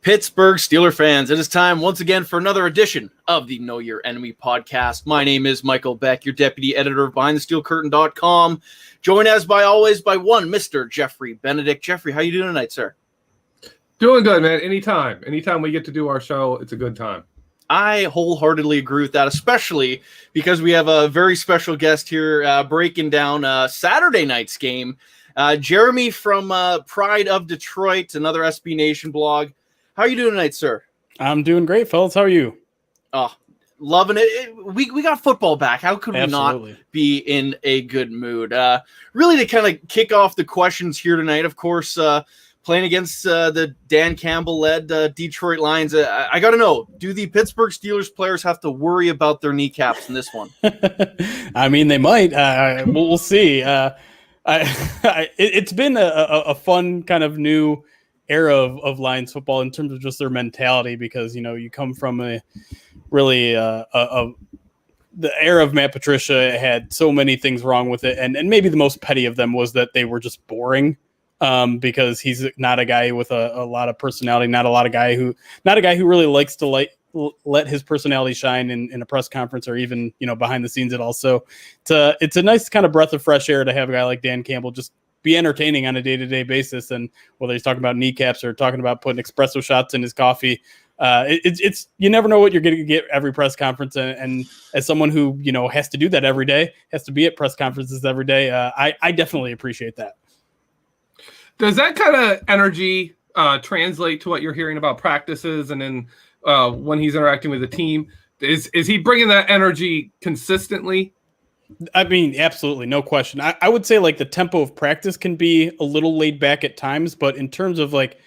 Pittsburgh Steelers fans, it is time once again for another edition of the Know Your Enemy podcast. My name is Michael Beck, your deputy editor of BehindTheSteelCurtain.com. Joined as by always by one Mr. Geoffrey Benedict. Geoffrey, how you doing tonight, sir? Doing good, man. Anytime we get to do our show, it's a good time. I wholeheartedly agree with that, especially because we have a very special guest here breaking down Saturday night's game. Jeremy from Pride of Detroit, another SB Nation blog. How are you doing tonight, sir? I'm doing great, fellas. How are you? Oh, loving it. We got football back. How could Absolutely. we not be in a good mood? Really, to kind of kick off the questions here tonight, of course, playing against the Dan Campbell-led Detroit Lions. I got to know, do the Pittsburgh Steelers players have to worry about their kneecaps in this one? I mean, they might. We'll see. It's been a fun kind of new era of Lions football in terms of just their mentality, because you come from the era of Matt Patricia had so many things wrong with it, and maybe the most petty of them was that they were just boring, because he's not a guy with a lot of personality, not a guy who really likes to let his personality shine in a press conference or even behind the scenes at all. So it's a nice kind of breath of fresh air to have a guy like Dan Campbell just be entertaining on a day-to-day basis. And whether he's talking about kneecaps or talking about putting espresso shots in his coffee, it's you never know what you're going to get every press conference. And as someone who has to do that every day, has to be at press conferences every day, I definitely appreciate that. Does that kind of energy translate to what you're hearing about practices, and then when he's interacting with the team? Is he bringing that energy consistently? I mean, absolutely, no question. I would say like the tempo of practice can be a little laid back at times, but in terms of like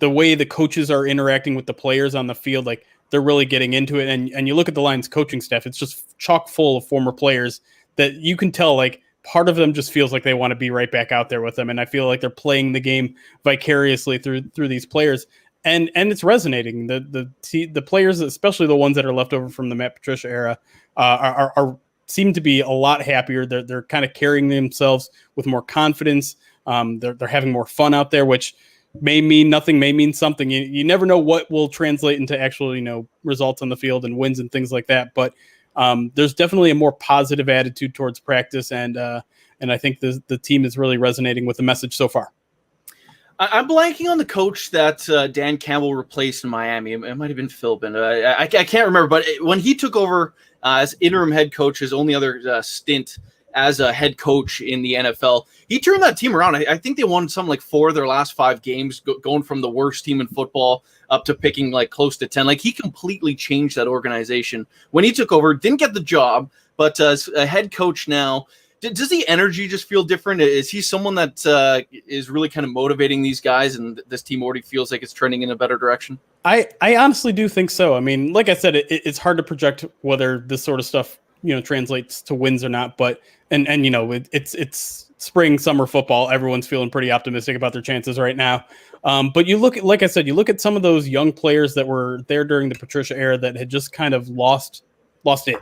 the way the coaches are interacting with the players on the field, like they're really getting into it. And you look at the Lions coaching staff, it's just chock full of former players that you can tell like part of them just feels like they want to be right back out there with them. And I feel like they're playing the game vicariously through these players. And it's resonating. The players, especially the ones that are left over from the Matt Patricia era, are seem to be a lot happier. They're kind of carrying themselves with more confidence. They're having more fun out there, which may mean nothing, may mean something. You never know what will translate into actual results on the field and wins and things like that. But there's definitely a more positive attitude towards practice, and I think the team is really resonating with the message so far. I'm blanking on the coach that Dan Campbell replaced in Miami. It might have been Philbin. I can't remember, but when he took over as interim head coach, his only other stint as a head coach in the NFL, he turned that team around. I think they won something like 4 of their last 5 games, going from the worst team in football up to picking like close to 10. Like he completely changed that organization when he took over. Didn't get the job, but as a head coach now, does the energy just feel different? Is he someone that is really kind of motivating these guys, and this team already feels like it's trending in a better direction? I honestly do think so. I mean, like I said, it's hard to project whether this sort of stuff translates to wins or not. But and it's spring, summer football. Everyone's feeling pretty optimistic about their chances right now. But you look at, like I said, you look at some of those young players that were there during the Patricia era that had just kind of lost it.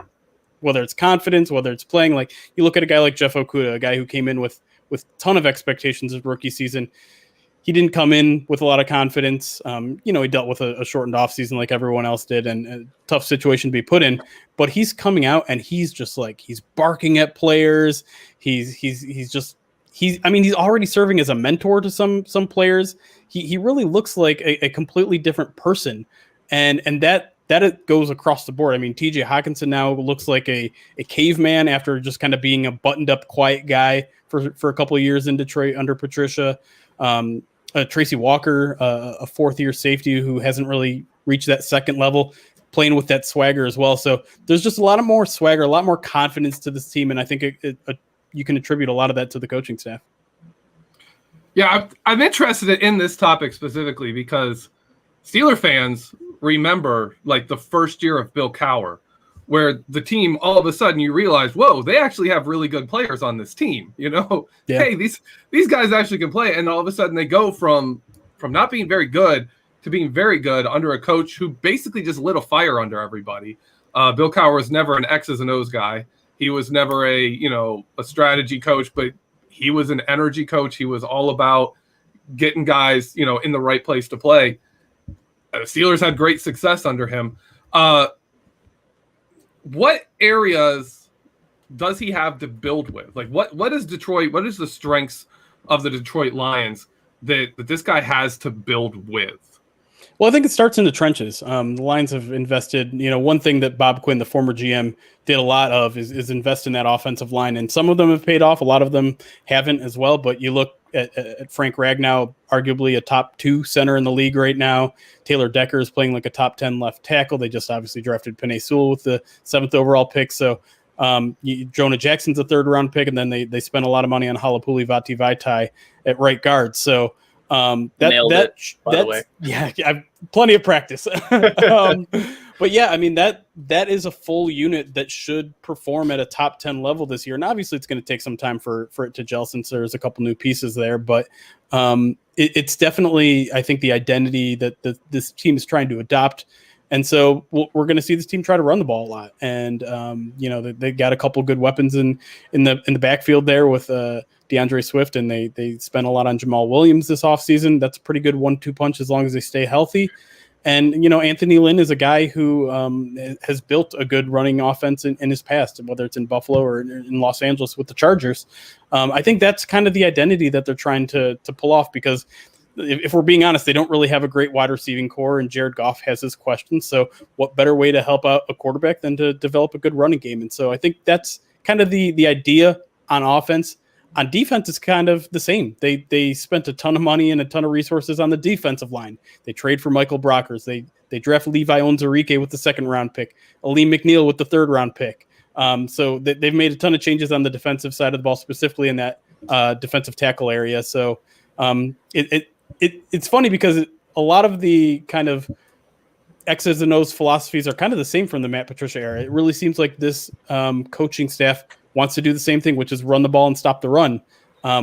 Whether it's confidence, whether it's playing, like you look at a guy like Jeff Okudah, a guy who came in with ton of expectations of rookie season. He didn't come in with a lot of confidence. He dealt with a shortened offseason like everyone else did, and a tough situation to be put in. But he's coming out and he's just like, he's barking at players. He's already serving as a mentor to some players. He really looks like a completely different person, and that it goes across the board. I mean, TJ Hockenson now looks like a caveman after just kind of being a buttoned up, quiet guy for a couple of years in Detroit under Patricia. Tracy Walker, a 4th-year safety who hasn't really reached that second level, playing with that swagger as well. So there's just a lot more swagger, a lot more confidence to this team, and I think you can attribute a lot of that to the coaching staff. Yeah, I'm interested in this topic specifically because Steeler fans remember like the first year of Bill Cowher, where the team, all of a sudden you realize, whoa, they actually have really good players on this team. Yeah. Hey, these guys actually can play. And all of a sudden they go from not being very good to being very good under a coach who basically just lit a fire under everybody. Bill Cowher was never an X's and O's guy. He was never a strategy coach, but he was an energy coach. He was all about getting guys, in the right place to play. The Steelers had great success under him. What areas does he have to build with? Like, what is Detroit? What is the strengths of the Detroit Lions that this guy has to build with? Well, I think it starts in the trenches. The Lions have invested, one thing that Bob Quinn, the former GM, did a lot of is invest in that offensive line. And some of them have paid off. A lot of them haven't as well. But you look at Frank Ragnow, arguably a top 2 center in the league right now. Taylor Decker is playing like a top 10 left tackle. They just obviously drafted Penei Sewell with the 7th overall pick. So Jonah Jackson's a 3rd round pick. And then they spent a lot of money on Halapuli Vaitai at right guard. So Nailed it, by the way. Yeah, I've plenty of practice. But yeah, I mean, that is a full unit that should perform at a top 10 level this year. And obviously it's going to take some time for it to gel since there's a couple new pieces there. But it's definitely, I think, the identity that this team is trying to adopt. And so we're going to see this team try to run the ball a lot. And, they got a couple good weapons in the backfield there with DeAndre Swift, and they spent a lot on Jamal Williams this offseason. That's a pretty good 1-2 punch as long as they stay healthy. And, Anthony Lynn is a guy who has built a good running offense in his past, whether it's in Buffalo or in Los Angeles with the Chargers. I think that's kind of the identity that they're trying to pull off, because if we're being honest, they don't really have a great wide receiving core, and Jared Goff has his questions. So what better way to help out a quarterback than to develop a good running game? And so I think that's kind of the idea on offense. On defense, it's kind of the same. They spent a ton of money and a ton of resources on the defensive line. They trade for Michael Brockers. They draft Levi Onwuzurike with the 2nd round pick, Aleem McNeil with the 3rd round pick. So they've made a ton of changes on the defensive side of the ball, specifically in that defensive tackle area. So it's funny because a lot of the kind of X's and O's philosophies are kind of the same from the Matt Patricia era. It really seems like this coaching staff wants to do the same thing, which is run the ball and stop the run,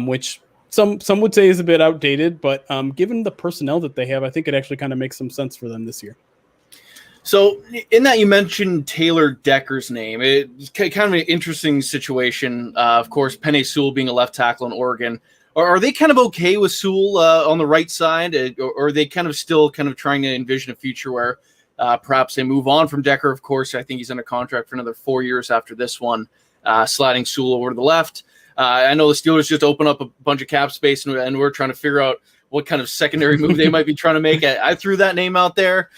which some would say is a bit outdated, but given the personnel that they have, I think it actually kind of makes some sense for them this year. So in that, you mentioned Taylor Decker's name. It's kind of an interesting situation. Of course, Penei Sewell being a left tackle in Oregon. Are they kind of okay with Sewell on the right side, or are they kind of still kind of trying to envision a future where perhaps they move on from Decker? Of course, I think he's under contract for another 4 years after this one. Sliding Sewell over to the left. I know the Steelers just opened up a bunch of cap space, and we're trying to figure out what kind of secondary move they might be trying to make. I threw that name out there.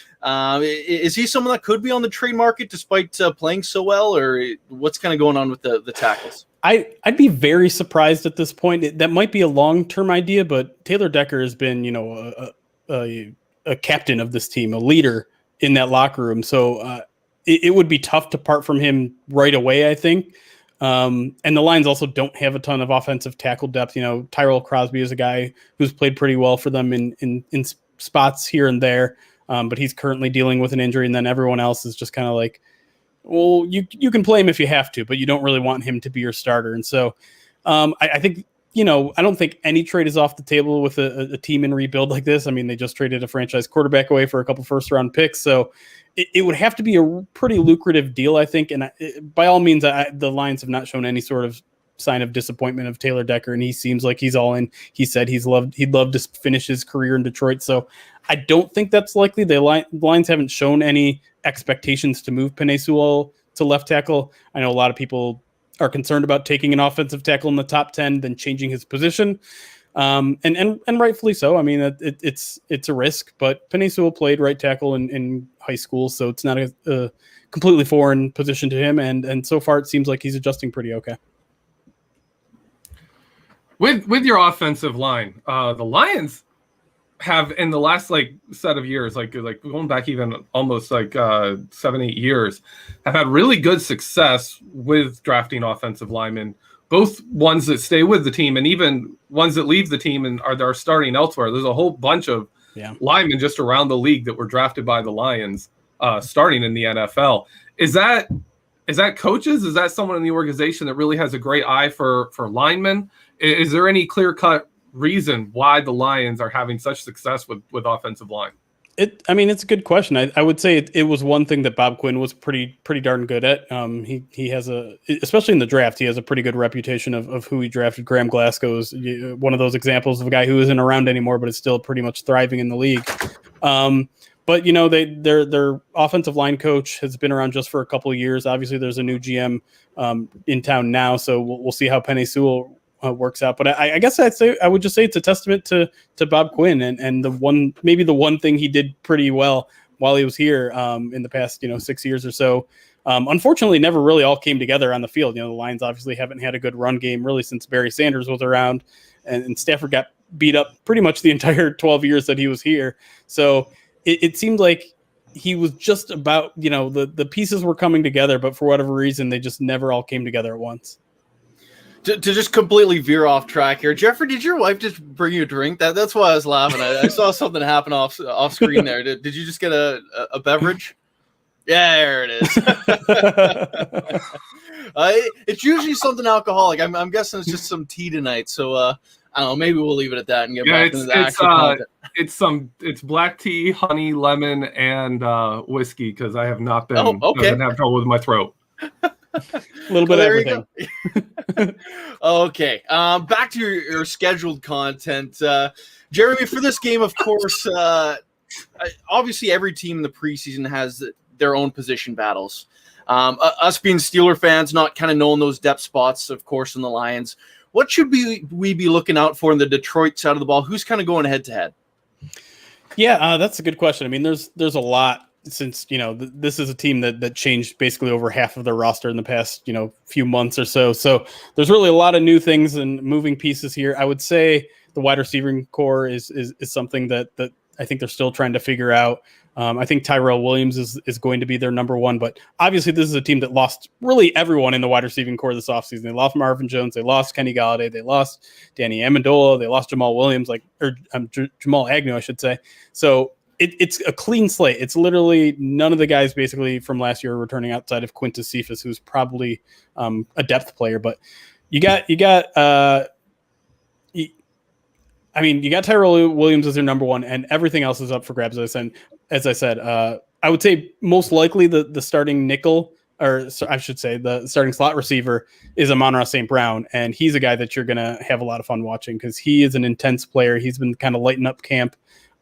Is he someone that could be on the trade market despite playing so well, or what's kind of going on with the tackles? I'd be very surprised at this point. That might be a long-term idea, but Taylor Decker has been, a captain of this team, a leader in that locker room. So it would be tough to part from him right away, I think. And the Lions also don't have a ton of offensive tackle depth. Tyrell Crosby is a guy who's played pretty well for them in spots here and there, but he's currently dealing with an injury, and then everyone else is just kind of like, well, you can play him if you have to, but you don't really want him to be your starter. And so I think, I don't think any trade is off the table with a team in rebuild like this. I mean, they just traded a franchise quarterback away for a couple 1st-round picks, so it would have to be a pretty lucrative deal, I think. And by all means, the Lions have not shown any sort of sign of disappointment of Taylor Decker, and he seems like he's all in. He said he'd love to finish his career in Detroit, so I don't think that's likely. The Lions haven't shown any expectations to move Penei Sewell to left tackle. I know a lot of people are concerned about taking an offensive tackle in the top 10, then changing his position. And rightfully so. I mean, it's a risk, but Penei Sewell played right tackle in high school, so it's not a completely foreign position to him. And so far, it seems like he's adjusting pretty okay. With your offensive line, the Lions have in the last set of years, like going back even almost 7-8 years, have had really good success with drafting offensive linemen, both ones that stay with the team and even ones that leave the team and are starting elsewhere. There's a whole bunch of linemen just around the league that were drafted by the Lions starting in the NFL. Is that coaches? Is that someone in the organization that really has a great eye for linemen? Is there any clear-cut reason why the Lions are having such success with offensive line? It's a good question. I would say it was one thing that Bob Quinn was pretty darn good at. He has especially in the draft, he has a pretty good reputation of who he drafted. Graham Glasgow is one of those examples of a guy who isn't around anymore, but is still pretty much thriving in the league. but their offensive line coach has been around just for a couple of years. Obviously, there's a new GM in town now, so we'll see how Penei Sewell works out. But I guess I would just say it's a testament to Bob Quinn and the one thing he did pretty well while he was here in the past 6 years or so. Unfortunately, never really all came together on the field. The Lions obviously haven't had a good run game really since Barry Sanders was around, and Stafford got beat up pretty much the entire 12 years that he was here. So it seemed like he was just about, the pieces were coming together, but for whatever reason, they just never all came together at once. To just completely veer off track here, Geoffrey, did your wife just bring you a drink? That's why I was laughing. I saw something happen off screen there. Did you just get a beverage? Yeah, there it is. It's usually something alcoholic. I'm guessing it's just some tea tonight. So I don't know. Maybe we'll leave it at that and get back into the actual content. It's black tea, honey, lemon, and whiskey because I have not been doesn't have trouble with my throat. A little bit of everything. Okay. Back to your scheduled content. Jeremy, for this game, of course, obviously every team in the preseason has their own position battles. Us being Steeler fans, not kind of knowing those depth spots, of course, in the Lions. What should we be looking out for in the Detroit side of the ball? Who's kind of going head to head? Yeah, that's a good question. I mean, there's a lot since, this is a team that changed basically over half of their roster in the past, few months or so. So there's really a lot of new things and moving pieces here. I would say the wide receiving core is something that I think they're still trying to figure out. I think Tyrell Williams is going to be their number one, but obviously this is a team that lost really everyone in the wide receiving core this offseason. They lost Marvin Jones, they lost Kenny Golladay, they lost Danny Amendola, they lost Jamal Williams, Jamal Agnew, I should say. So it's a clean slate. It's literally none of the guys basically from last year are returning outside of Quintus Cephas, who's probably a depth player. But you got Tyrell Williams as your number one, and everything else is up for grabs. As I said, I would say most likely the starting nickel, or I should say the starting slot receiver, is Amon-Ra St. Brown, and he's a guy that you're going to have a lot of fun watching because he is an intense player. He's been kind of lighting up camp,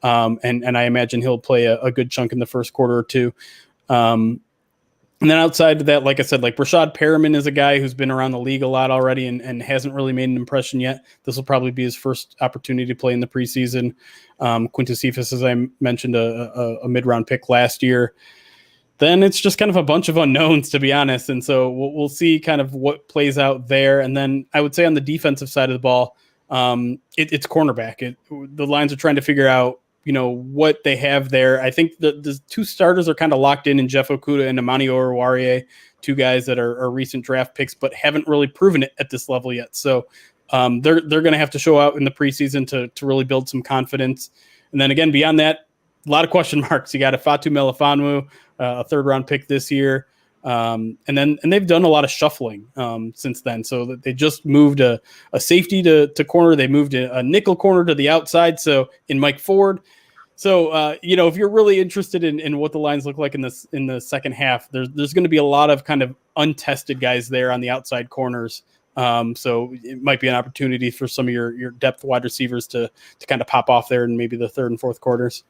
and I imagine he'll play a good chunk in the first quarter or two. And then outside of that, like I said, Rashad Perriman is a guy who's been around the league a lot already and hasn't really made an impression yet. This will probably be his first opportunity to play in the preseason. Quintus Cephas, as I mentioned, a mid-round pick last year. Then it's just kind of a bunch of unknowns, to be honest. And so we'll see kind of what plays out there. And then I would say on the defensive side of the ball, it's cornerback. The Lions are trying to figure out what they have there. I think the two starters are kind of locked in Jeff Okudah and Amani Oruwariye, two guys that are recent draft picks, but haven't really proven it at this level yet. So they're going to have to show out in the preseason to really build some confidence. And then again, beyond that, a lot of question marks. You got a Fatu Melifonwu, a third-round pick this year. And they've done a lot of shuffling since then. So that they just moved a safety to corner. They moved a nickel corner to the outside. So in Mike Ford. So, if you're really interested in what the Lions look like in the second half, there's going to be a lot of kind of untested guys there on the outside corners. So it might be an opportunity for some of your depth wide receivers to kind of pop off there in maybe the third and fourth quarters.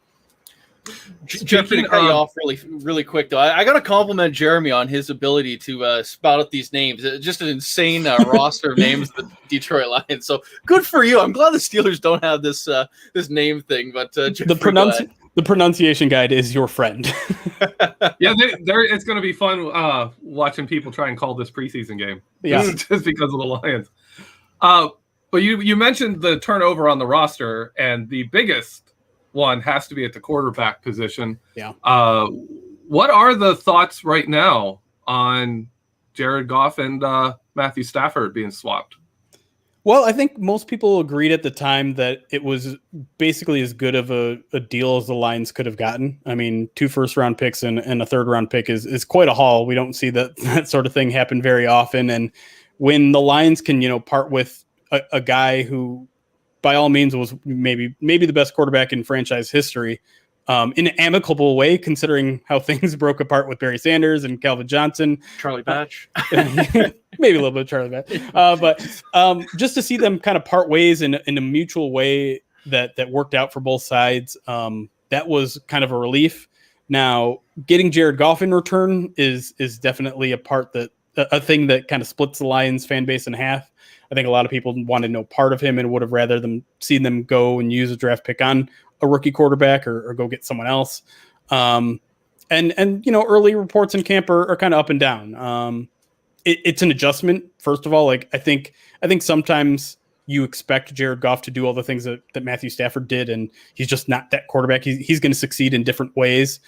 Geoffrey, to cut you off really quick, though, I got to compliment Jeremy on his ability to spout out these names. Just an insane roster of names, the Detroit Lions. So good for you. I'm glad the Steelers don't have this name thing. But the pronunciation guide is your friend. Yeah, it's going to be fun watching people try and call this preseason game. Yeah, just because of the Lions. But you mentioned the turnover on the roster, and the biggest one has to be at the quarterback position. Yeah. What are the thoughts right now on Jared Goff and Matthew Stafford being swapped? Well, I think most people agreed at the time that it was basically as good of a deal as the Lions could have gotten. I mean, 2 first-round picks and a third-round pick is quite a haul. We don't see that sort of thing happen very often. And when the Lions can, part with a guy who, by all means, was maybe the best quarterback in franchise history, in an amicable way, considering how things broke apart with Barry Sanders and Calvin Johnson. Charlie Batch. Maybe a little bit of Charlie Batch. But just to see them kind of part ways in a mutual way that worked out for both sides, that was kind of a relief. Now, getting Jared Goff in return is definitely a thing that kind of splits the Lions fan base in half. I think a lot of people wanted no part of him and would have rather seen them go and use a draft pick on a rookie quarterback or go get someone else. And early reports in camp are kind of up and down. It's an adjustment. First of all, like I think sometimes you expect Jared Goff to do all the things that Matthew Stafford did, and he's just not that quarterback. He's going to succeed in different ways.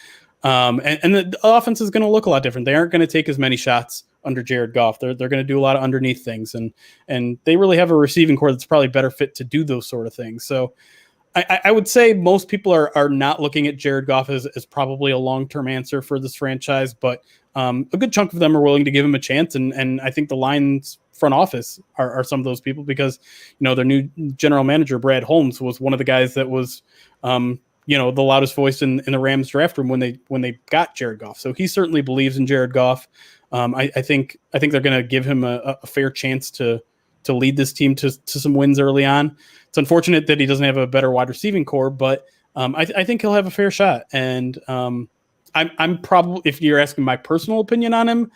And the offense is going to look a lot different. They aren't going to take as many shots under Jared Goff. They're going to do a lot of underneath things, and they really have a receiving core that's probably better fit to do those sort of things. So I would say most people are not looking at Jared Goff as probably a long-term answer for this franchise, but a good chunk of them are willing to give him a chance. And I think the Lions front office are some of those people because, their new general manager, Brad Holmes, was one of the guys that was, the loudest voice in the Rams draft room when they got Jared Goff. So he certainly believes in Jared Goff. I think they're going to give him a fair chance to lead this team to some wins early on. It's unfortunate that he doesn't have a better wide receiving core, but I think he'll have a fair shot. And I'm probably, if you're asking my personal opinion on him,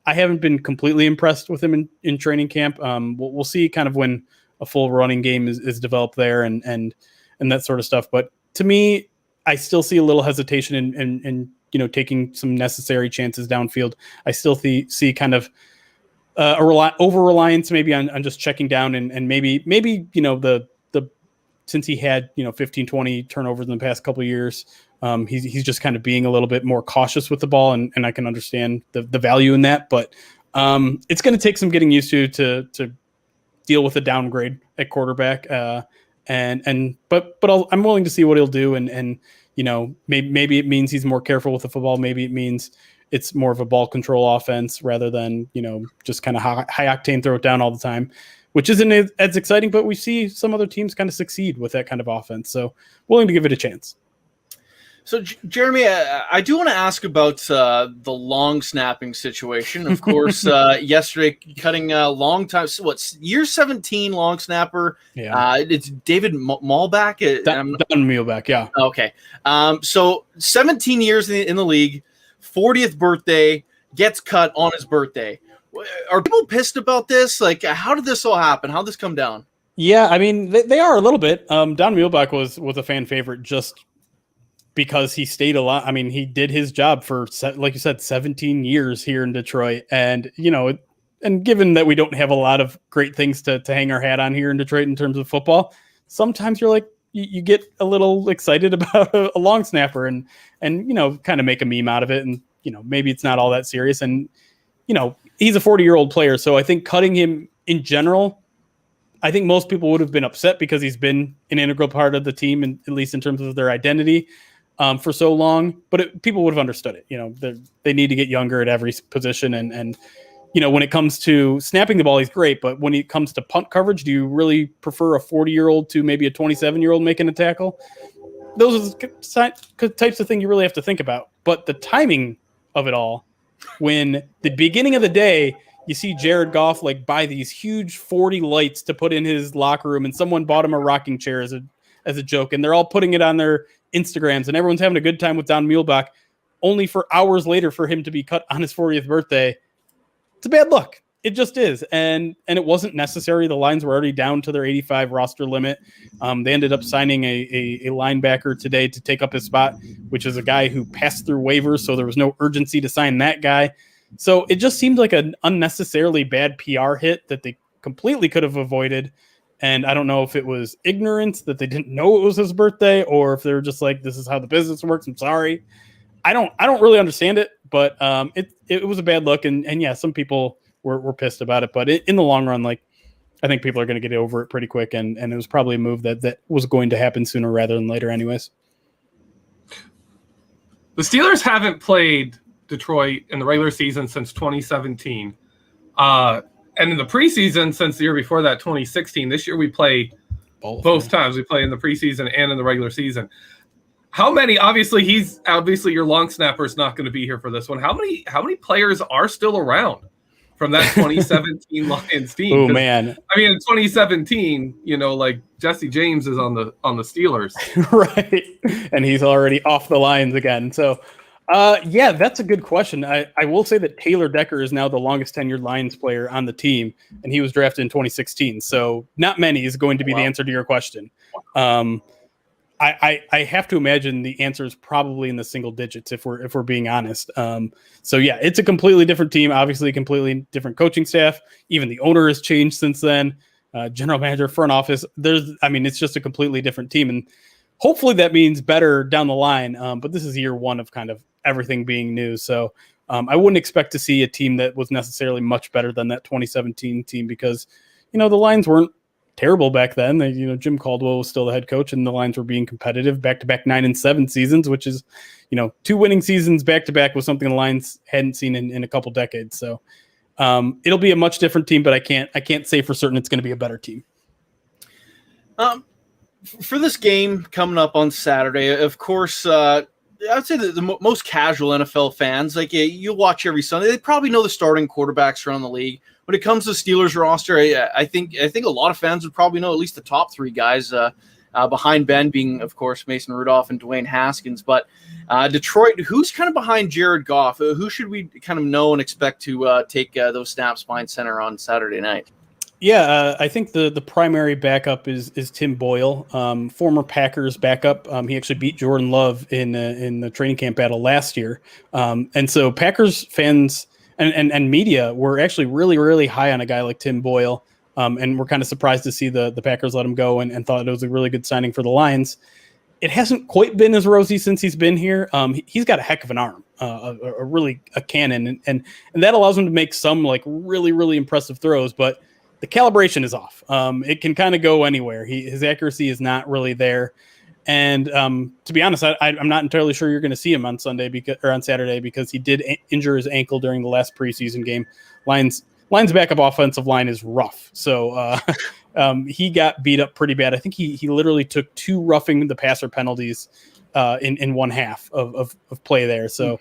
I haven't been completely impressed with him in training camp. We'll see kind of when a full running game is developed there and that sort of stuff. But to me, I still see a little hesitation in taking some necessary chances downfield. I still see kind of over reliance maybe on just checking down and maybe the since he had 15, 20 turnovers in the past couple of years, he's just kind of being a little bit more cautious with the ball, and I can understand the value in that. But it's going to take some getting used to deal with a downgrade at quarterback. But I'm willing to see what he'll do, and maybe it means he's more careful with the football. Maybe it means it's more of a ball control offense rather than just kind of high octane throw it down all the time, which isn't as exciting. But we see some other teams kind of succeed with that kind of offense, so willing to give it a chance. So, Jeremy, I do want to ask about the long snapping situation. Of course, yesterday cutting long time. What's year 17 long snapper? Yeah, it's David Malback. Don Muhlbach, yeah. Okay, so 17 years in the league, 40th birthday, gets cut on his birthday. Are people pissed about this? Like, how did this all happen? How did this come down? Yeah, I mean, they are a little bit. Don Muhlbach was a fan favorite just because he stayed a lot. I mean, he did his job for, like you said, 17 years here in Detroit. And, and given that we don't have a lot of great things to hang our hat on here in Detroit in terms of football, sometimes you're like, you get a little excited about a long snapper and kind of make a meme out of it. And, maybe it's not all that serious. And, he's a 40-year-old player. So I think cutting him in general, I think most people would have been upset because he's been an integral part of the team, and at least in terms of their identity. For so long, but people would have understood it. They need to get younger at every position. And when it comes to snapping the ball, he's great. But when it comes to punt coverage, do you really prefer a 40-year-old to maybe a 27-year-old making a tackle? Those are the types of things you really have to think about. But the timing of it all, when the beginning of the day, you see Jared Goff buy these huge 40 lights to put in his locker room, and someone bought him a rocking chair as a joke, and they're all putting it on their Instagrams, and everyone's having a good time with Don Muhlbach, only for hours later for him to be cut on his 40th birthday. It's a bad look. It just is. And it wasn't necessary. The Lions were already down to their 85 roster limit. They ended up signing a linebacker today to take up his spot, which is a guy who passed through waivers, so there was no urgency to sign that guy. So it just seemed like an unnecessarily bad PR hit that they completely could have avoided. And I don't know if it was ignorance that they didn't know it was his birthday, or if they were just like, this is how the business works. I'm sorry. I don't really understand it, but it was a bad look. And yeah, some people were pissed about it, but in the long run, I think people are going to get over it pretty quick. And it was probably a move that was going to happen sooner rather than later anyways. The Steelers haven't played Detroit in the regular season since 2017. And in the preseason, since the year before that, 2016, this year we played both times. We play in the preseason and in the regular season. How many? Obviously, your long snapper is not going to be here for this one. How many players are still around from that 2017 Lions team. Oh man! I mean, in 2017, like Jesse James is on the Steelers, right? And he's already off the Lions again. So, yeah, that's a good question. I will say that Taylor Decker is now the longest tenured Lions player on the team, and he was drafted in 2016. So, not many is going to be the answer to your question. I have to imagine the answer is probably in the single digits if we're being honest. So yeah, it's a completely different team, obviously a completely different coaching staff. Even the owner has changed since then. General manager, front office. It's just a completely different team, and hopefully that means better down the line. But this is year one of kind of everything being new. So I wouldn't expect to see a team that was necessarily much better than that 2017 team because the Lions weren't terrible back then. Jim Caldwell was still the head coach, and the Lions were being competitive back-to-back 9-7 seasons, which is, 2 winning seasons back-to-back was something the Lions hadn't seen in a couple decades. So it'll be a much different team, but I can't say for certain it's going to be a better team. For this game coming up on Saturday, of course, I would say that the most casual NFL fans, you watch every Sunday, they probably know the starting quarterbacks around the league. When it comes to the Steelers roster, I think a lot of fans would probably know at least the top 3 guys behind Ben, being, of course, Mason Rudolph and Dwayne Haskins. But Detroit, who's kind of behind Jared Goff? Who should we kind of know and expect to take those snaps behind center on Saturday night? Yeah, I think the primary backup is Tim Boyle, former Packers backup. He actually beat Jordan Love in the training camp battle last year. And so Packers fans and media were actually really, really high on a guy like Tim Boyle. And we're kind of surprised to see the Packers let him go and thought it was a really good signing for the Lions. It hasn't quite been as rosy since he's been here. He's got a heck of an arm, a cannon, and that allows him to make some really, really impressive throws, but the calibration is off. It can kind of go anywhere. His accuracy is not really there. And to be honest, I'm not entirely sure you're going to see him on Saturday because he did injure his ankle during the last preseason game. Lions backup offensive line is rough, so he got beat up pretty bad. I think he literally took 2 roughing the passer penalties in one half of play there. So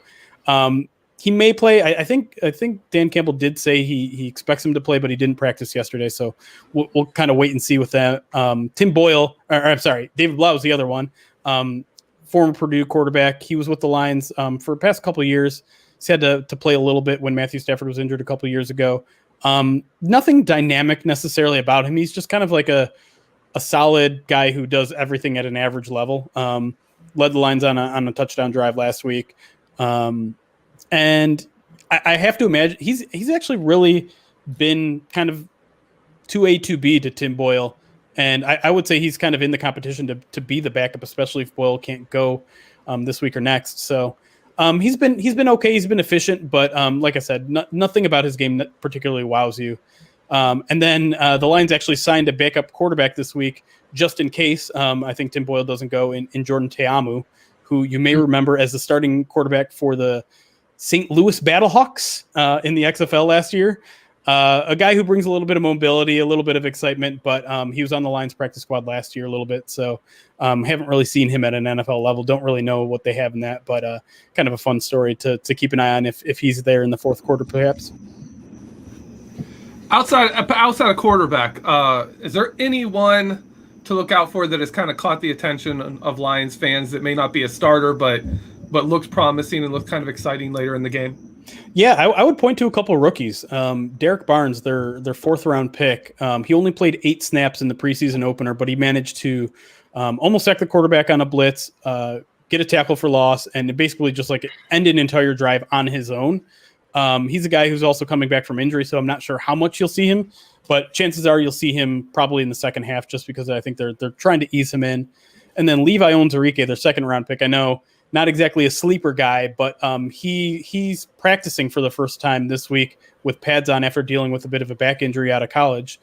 he may play. I think Dan Campbell did say he expects him to play, but he didn't practice yesterday. So we'll kind of wait and see with that. Tim Boyle, David Blau was the other one. Former Purdue quarterback. He was with the Lions for the past couple of years. He's had to play a little bit when Matthew Stafford was injured a couple of years ago. Nothing dynamic necessarily about him. He's just kind of like a solid guy who does everything at an average level. Led the Lions on a touchdown drive last week. And I have to imagine he's actually really been kind of 2A, 2B to Tim Boyle. And I would say he's kind of in the competition to be the backup, especially if Boyle can't go this week or next. So he's been okay. He's been efficient, but like I said, nothing about his game that particularly wows you. And then the Lions actually signed a backup quarterback this week, just in case. I think Tim Boyle doesn't go in Jordan Teamu, who you may remember as the starting quarterback for the St. Louis Battlehawks in the XFL last year. A guy who brings a little bit of mobility, a little bit of excitement, but he was on the Lions practice squad last year a little bit, so haven't really seen him at an NFL level. Don't really know what they have in that, but kind of a fun story to keep an eye on if he's there in the fourth quarter, perhaps. Outside of quarterback, is there anyone to look out for that has kind of caught the attention of Lions fans that may not be a starter, but looks promising and looks kind of exciting later in the game? Yeah, I would point to a couple of rookies. Derek Barnes, their 4th round pick. He only played 8 snaps in the preseason opener, but he managed to almost sack the quarterback on a blitz, get a tackle for loss, and basically just end an entire drive on his own. He's a guy who's also coming back from injury, so I'm not sure how much you'll see him, but chances are you'll see him probably in the second half just because I think they're trying to ease him in. And then Levi Onwuzurike, their 2nd round pick. I know not exactly a sleeper guy, but he's practicing for the first time this week with pads on after dealing with a bit of a back injury out of college.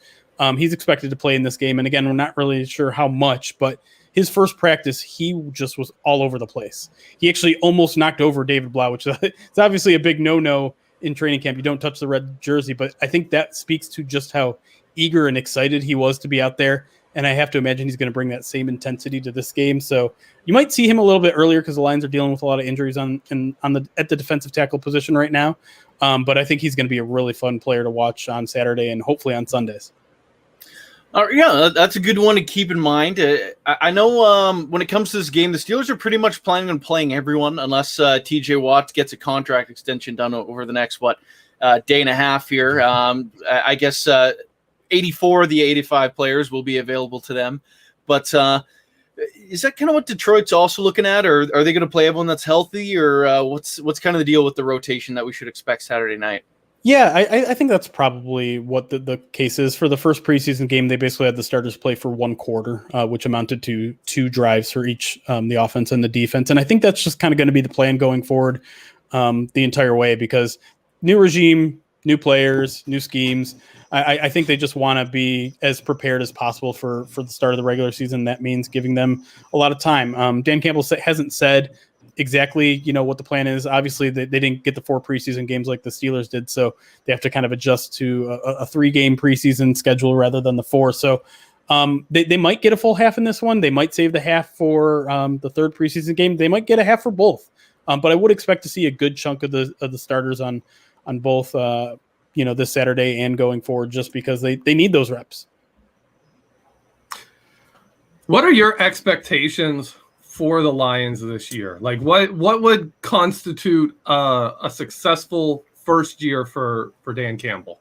He's expected to play in this game. And again, we're not really sure how much, but his first practice, he just was all over the place. He actually almost knocked over David Blau, which is it's obviously a big no-no in training camp. You don't touch the red jersey, but I think that speaks to just how eager and excited he was to be out there. and I have to imagine he's going to bring that same intensity to this game. So you might see him a little bit earlier because the Lions are dealing with a lot of injuries at the defensive tackle position right now. But I think he's going to be a really fun player to watch on Saturday and hopefully on Sundays. Yeah, that's a good one to keep in mind. I know when it comes to this game, the Steelers are pretty much planning on playing everyone unless TJ Watt gets a contract extension done over the next, day and a half here. I guess 84 of the 85 players will be available to them. But is that kind of what Detroit's also looking at, or are they going to play everyone that's healthy, or what's kind of the deal with the rotation that we should expect Saturday night? Yeah, I think that's probably what the case is. For the first preseason game, they basically had the starters play for one quarter, which amounted to 2 drives for each, the offense and the defense. And I think that's just kind of going to be the plan going forward the entire way, because new regime, new players, new schemes. I think they just want to be as prepared as possible for the start of the regular season. That means giving them a lot of time. Dan Campbell hasn't said exactly, what the plan is. Obviously, they didn't get the 4 preseason games like the Steelers did, so they have to kind of adjust to a 3-game preseason schedule rather than the 4. So they might get a full half in this one. They might save the half for the 3rd preseason game. They might get a half for both. But I would expect to see a good chunk of the starters on both, this Saturday and going forward, just because they need those reps. What are your expectations for the Lions this year? Like what would constitute a successful first year for Dan Campbell?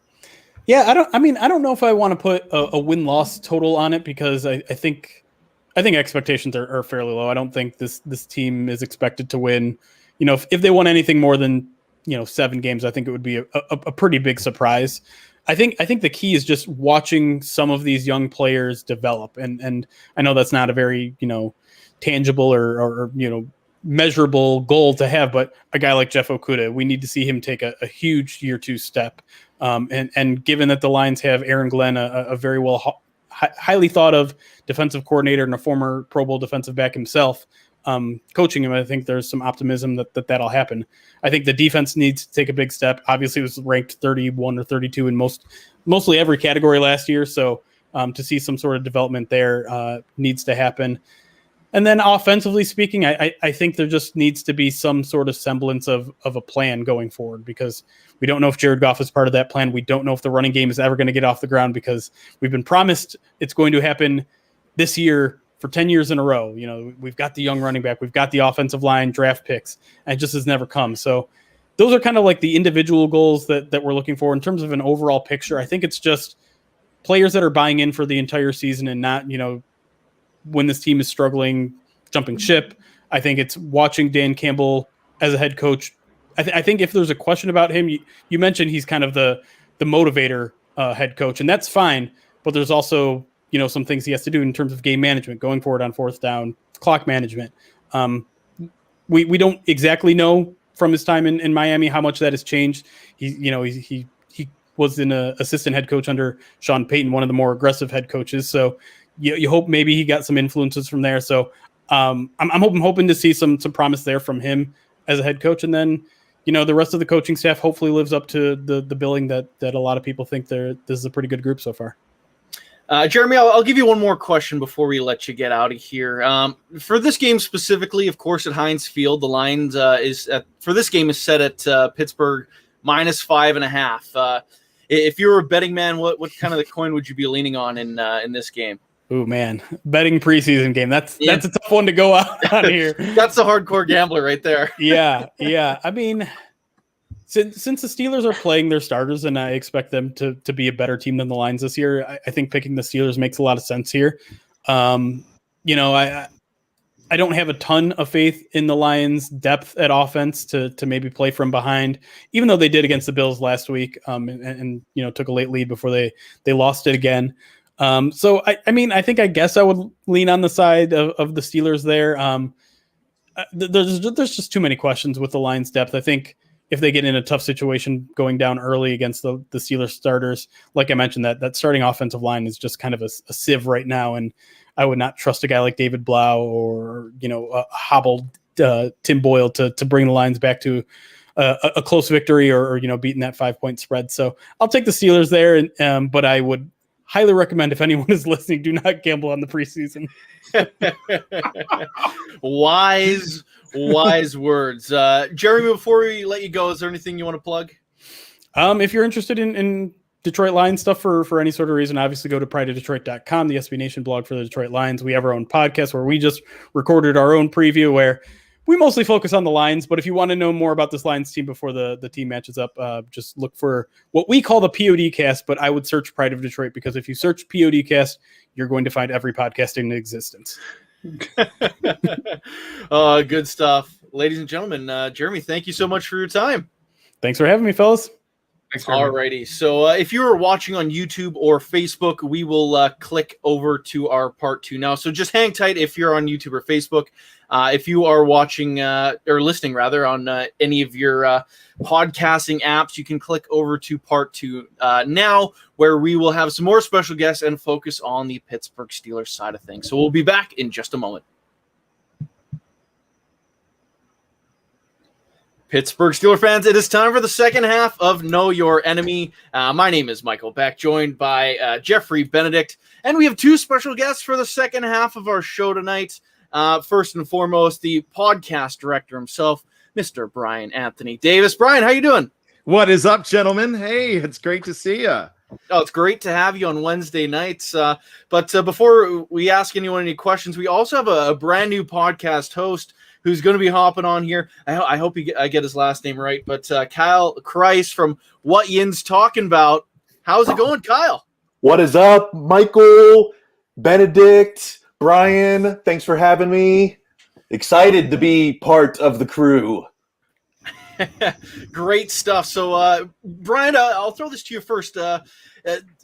Yeah, I don't know if I want to put a win-loss total on it, because I think expectations are fairly low. I don't think this team is expected to win. If they won anything more than 7 games, I think it would be a pretty big surprise. I think the key is just watching some of these young players develop, and I know that's not a very tangible or measurable goal to have, but a guy like Jeff Okudah, we need to see him take a huge year 2 step. And given that the Lions have Aaron Glenn, a very highly thought of defensive coordinator and a former Pro Bowl defensive back himself, coaching him, I think there's some optimism that'll happen. I think the defense needs to take a big step. Obviously, it was ranked 31 or 32 in mostly every category last year. So to see some sort of development there needs to happen. And then offensively speaking, I think there just needs to be some sort of semblance of a plan going forward, because we don't know if Jared Goff is part of that plan. We don't know if the running game is ever going to get off the ground, because we've been promised it's going to happen this year for 10 years in a row. We've got the young running back, we've got the offensive line, draft picks, and it just has never come. So those are kind of like the individual goals that we're looking for. In terms of an overall picture, I think it's just players that are buying in for the entire season and not, when this team is struggling, jumping ship. I think it's watching Dan Campbell as a head coach. I think if there's a question about him, you mentioned he's kind of the motivator head coach, and that's fine. But there's also, some things he has to do in terms of game management, going forward on 4th down, clock management. We don't exactly know from his time in Miami how much that has changed. He was an assistant head coach under Sean Payton, one of the more aggressive head coaches. So you hope maybe he got some influences from there. So I'm hoping to see some promise there from him as a head coach. And then, the rest of the coaching staff hopefully lives up to the billing that a lot of people think this is a pretty good group so far. Jeremy, I'll give you one more question before we let you get out of here. For this game specifically, of course, at Heinz Field, the Lions for this game is set at Pittsburgh -5.5. If you were a betting man, what kind of the coin would you be leaning on in this game? Oh man, betting preseason game. That's a tough one to go out on here. That's a hardcore gambler right there. Yeah. I mean, since the Steelers are playing their starters, and I expect them to be a better team than the Lions this year, I think picking the Steelers makes a lot of sense here. I don't have a ton of faith in the Lions' depth at offense to maybe play from behind, even though they did against the Bills last week, and took a late lead before they lost it again. So I think I guess I would lean on the side of the Steelers there. There's just too many questions with the Lions' depth. I think if they get in a tough situation going down early against the Steelers starters, like I mentioned, that starting offensive line is just kind of a sieve right now, and I would not trust a guy like David Blau or a hobbled Tim Boyle to bring the Lions back to a close victory or beating that 5-point spread. So I'll take the Steelers there, but I would highly recommend if anyone is listening, do not gamble on the preseason. Wise words. Jeremy, before we let you go, is there anything you want to plug? If you're interested in Detroit Lions stuff for any sort of reason, obviously go to prideofdetroit.com, the SB Nation blog for the Detroit Lions. We have our own podcast where we just recorded our own preview where we mostly focus on the Lions. But if you want to know more about this Lions team before the team matches up, just look for what we call the POD cast, but I would search Pride of Detroit, because if you search POD cast, you're going to find every podcast in existence. Good stuff. Ladies and gentlemen, Jeremy, thank you so much for your time. Thanks for having me, fellas. Alrighty, so if you are watching on YouTube or Facebook, we will click over to our part 2 now. So just hang tight if you're on YouTube or Facebook. If you are watching or listening rather on any of your podcasting apps, you can click over to part 2 now, where we will have some more special guests and focus on the Pittsburgh Steelers side of things. So we'll be back in just a moment. Pittsburgh Steelers fans, it is time for the second half of Know Your Enemy. My name is Michael Beck, joined by Geoffrey, Benedict, and we have 2 special guests for the second half of our show tonight. First and foremost, the podcast director himself, Mr. Brian Anthony Davis. Brian, how you doing? What is up, gentlemen? Hey, it's great to see you. Oh, it's great to have you on Wednesday nights. But before we ask anyone any questions, we also have a brand new podcast host who's going to be hopping on here. I hope I get his last name right, but Kyle Kreis from What Yin's Talking About. How's it going, Kyle? What is up, Michael, Benedict, Brian? Thanks for having me. Excited to be part of the crew. Great stuff. So, Brian, I'll throw this to you first.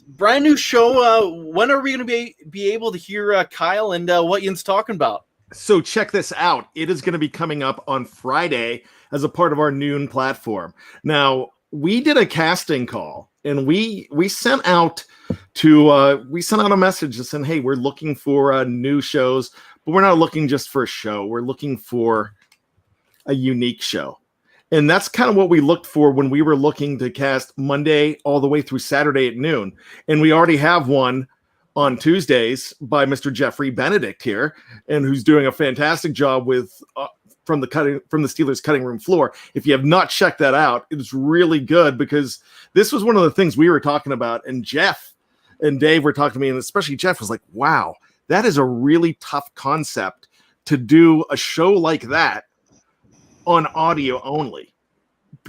Brand new show. When are we going to be able to hear Kyle and What Yin's Talking About? So check this out. It is going to be coming up on Friday as a part of our noon platform. Now, we did a casting call, and we sent out a message that said, hey, we're looking for new shows, but we're not looking just for a show. We're looking for a unique show. And that's kind of what we looked for when we were looking to cast Monday all the way through Saturday at noon. And we already have one on Tuesdays by Mr. Geoffrey Benedict here, and who's doing a fantastic job with from the Steelers cutting room floor. If you have not checked that out, it's really good, because this was one of the things we were talking about, and Geoff and Dave were talking to me, and especially Geoff was like, wow, that is a really tough concept to do a show like that on audio only.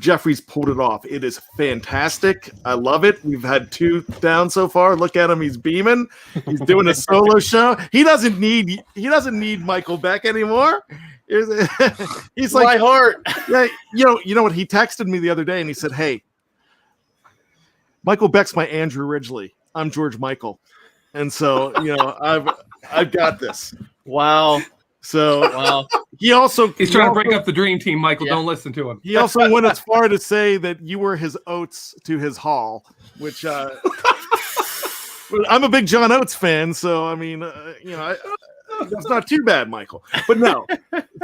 Geoffrey's pulled it off. It is fantastic. I love it. We've had 2 down so far. Look at him. He's beaming. He's doing a solo show. He doesn't need Michael Beck anymore. He's like, my heart. Yeah, you know what? He texted me the other day and he said, hey, Michael Beck's my Andrew Ridgely. I'm George Michael. And so, I've got this. Wow. So wow. He's trying to break up the dream team, Michael. Yeah. Don't listen to him. He also went as far to say that you were his Oates to his Hall, which I'm a big John Oates fan, so I mean, that's not too bad, Michael. But no.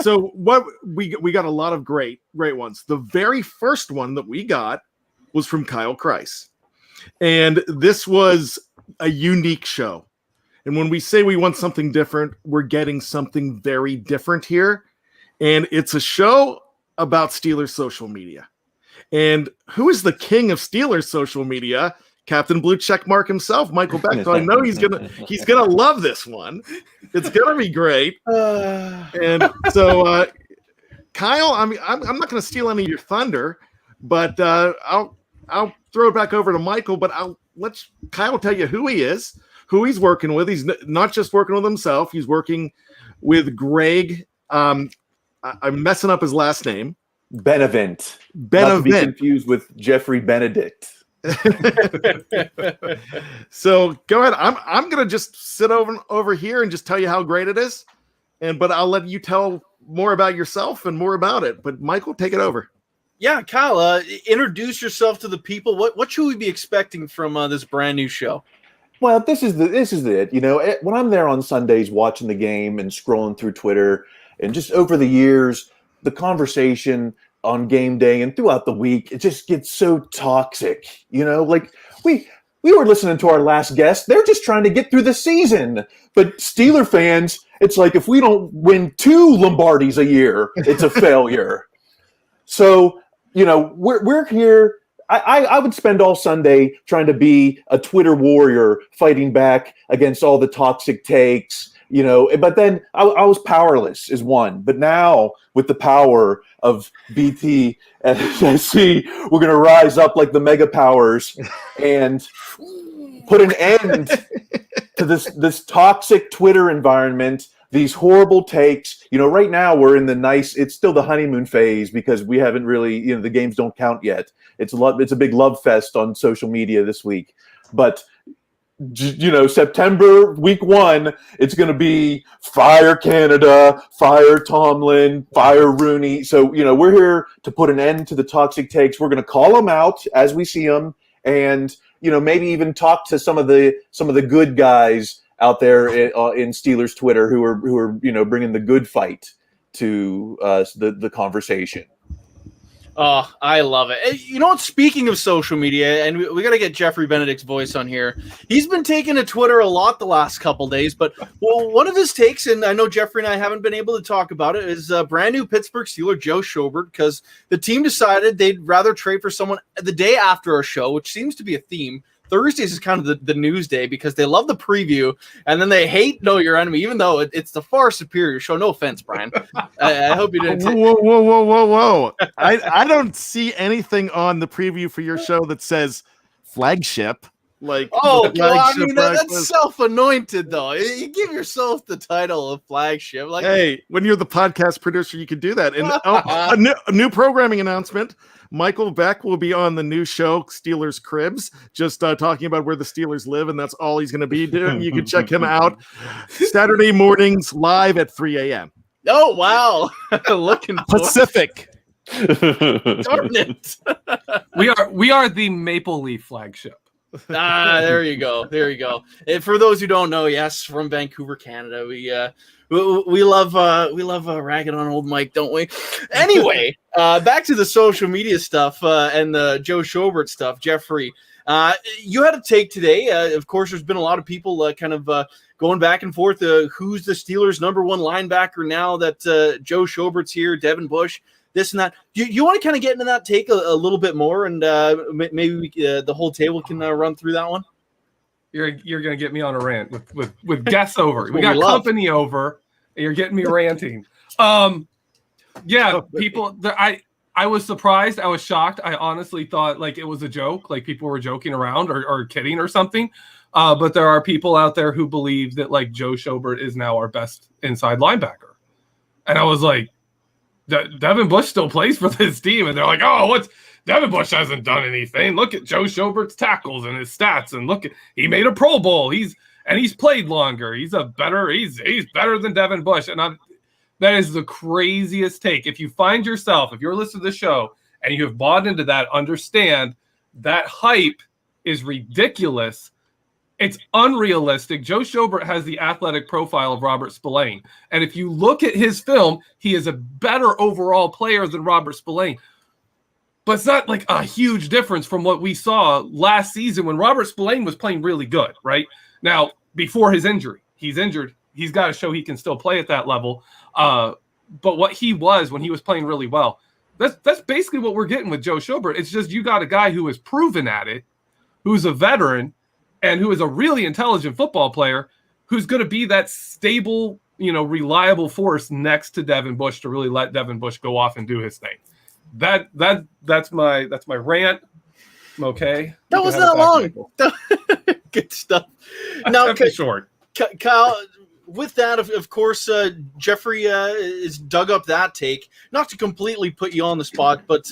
So what we got a lot of great ones. The very first one that we got was from Kyle Kreis, and this was a unique show. And when we say we want something different, we're getting something very different here. And it's a show about Steelers social media. And who is the king of Steelers social media? Captain Blue Checkmark himself, Michael Beck. So I know he's gonna love this one. It's gonna be great. And so Kyle, I'm not gonna steal any of your thunder, but I'll throw it back over to Michael, but I'll let Kyle tell you who he is, who he's working with. He's not just working with himself. He's working with Greg. I'm messing up his last name. Benevent. Not to be confused with Geoffrey Benedict. So go ahead. I'm gonna just sit over here and just tell you how great it is, but I'll let you tell more about yourself and more about it. But Michael, take it over. Yeah, Kyle, introduce yourself to the people. What should we be expecting from this brand new show? Well, this is it. When I'm there on Sundays watching the game and scrolling through Twitter, and just over the years, the conversation on game day and throughout the week, it just gets so toxic. we were listening to our last guest. They're just trying to get through the season. But Steeler fans, it's like if we don't win 2 Lombardis a year, it's a failure. So, we're here. I would spend all Sunday trying to be a Twitter warrior fighting back against all the toxic takes, but then I was powerless is one. But now with the power of BTSC, we're going to rise up like the mega powers and put an end to this toxic Twitter environment, these horrible takes. Right now we're in it's still the honeymoon phase because we haven't really, the games don't count yet. It's a big love fest on social media this week. But, September, week 1, it's going to be fire Canada, fire Tomlin, fire Rooney. So, we're here to put an end to the toxic takes. We're going to call them out as we see them and, maybe even talk to some of the good guys out there in Steelers Twitter who are bringing the good fight to the conversation. Oh, I love it. Speaking of social media, and we got to get Geoffrey Benedict's voice on here. He's been taking to Twitter a lot the last couple days, but one of his takes, and I know Geoffrey and I haven't been able to talk about it, is brand new Pittsburgh Steeler Joe Schobert, because the team decided they'd rather trade for someone the day after our show, which seems to be a theme. Thursdays is kind of the news day because they love the preview and then they hate Know Your Enemy, even though it's the far superior show. No offense, Brian. I hope you didn't. Whoa. I don't see anything on the preview for your show that says flagship. That's self-anointed, though. You give yourself the title of flagship. Hey, when you're the podcast producer, you can do that. And a new programming announcement. Michael Beck will be on the new show, Steelers Cribs, just talking about where the Steelers live, and that's all he's going to be doing. You can check him out Saturday mornings live at 3 a.m. Oh, wow. Looking Pacific. Darn it. We are the Maple Leaf flagship. There you go. And for those who don't know, yes, from Vancouver, Canada, we love ragging on old Mike, don't we? Anyway, back to the social media stuff and the Joe Schobert stuff. Geoffrey, you had a take today. Of course, there's been a lot of people going back and forth. Who's the Steelers' number 1 linebacker now that Joe Schobert's here? Devin Bush. This and that. You want to kind of get into that take a little bit more, and maybe the whole table can run through that one. You're gonna get me on a rant with guests over. We got company over, and you're getting me ranting. People. I was surprised. I was shocked. I honestly thought it was a joke, like people were joking around or kidding or something. But there are people out there who believe that Joe Schobert is now our best inside linebacker, and I was like, Devin Bush still plays for this team, and they're like, "Oh, Devin Bush hasn't done anything. Look at Joe Schobert's tackles and his stats, and he made a Pro Bowl. He's played longer. He's better than Devin Bush." And that is the craziest take. If you're listening to the show and you have bought into that, understand that hype is ridiculous. It's unrealistic. Joe Schobert has the athletic profile of Robert Spillane. And if you look at his film, he is a better overall player than Robert Spillane. But it's not a huge difference from what we saw last season when Robert Spillane was playing really good, right? Now, before his injury, he's injured. He's got to show he can still play at that level. But what he was when he was playing really well, that's basically what we're getting with Joe Schobert. It's just you got a guy who is proven at it, who's a veteran, and who is a really intelligent football player, who's going to be that stable, reliable force next to Devin Bush to really let Devin Bush go off and do his thing. That's my rant. I'm okay. That wasn't that long. Good stuff. Now, short. Kyle, with that, of course, Geoffrey is dug up that take. Not to completely put you on the spot, but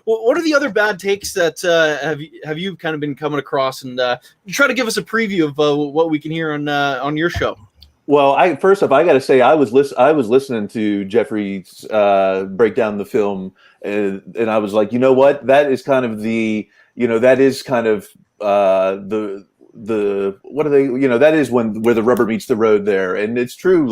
what are the other bad takes that have you kind of been coming across? And you try to give us a preview of what we can hear on your show. Well, first off, I got to say I was listening to Geoffrey's break down the film, and I was like, you know what? That is kind of the what are they? That is where the rubber meets the road there, and it's true.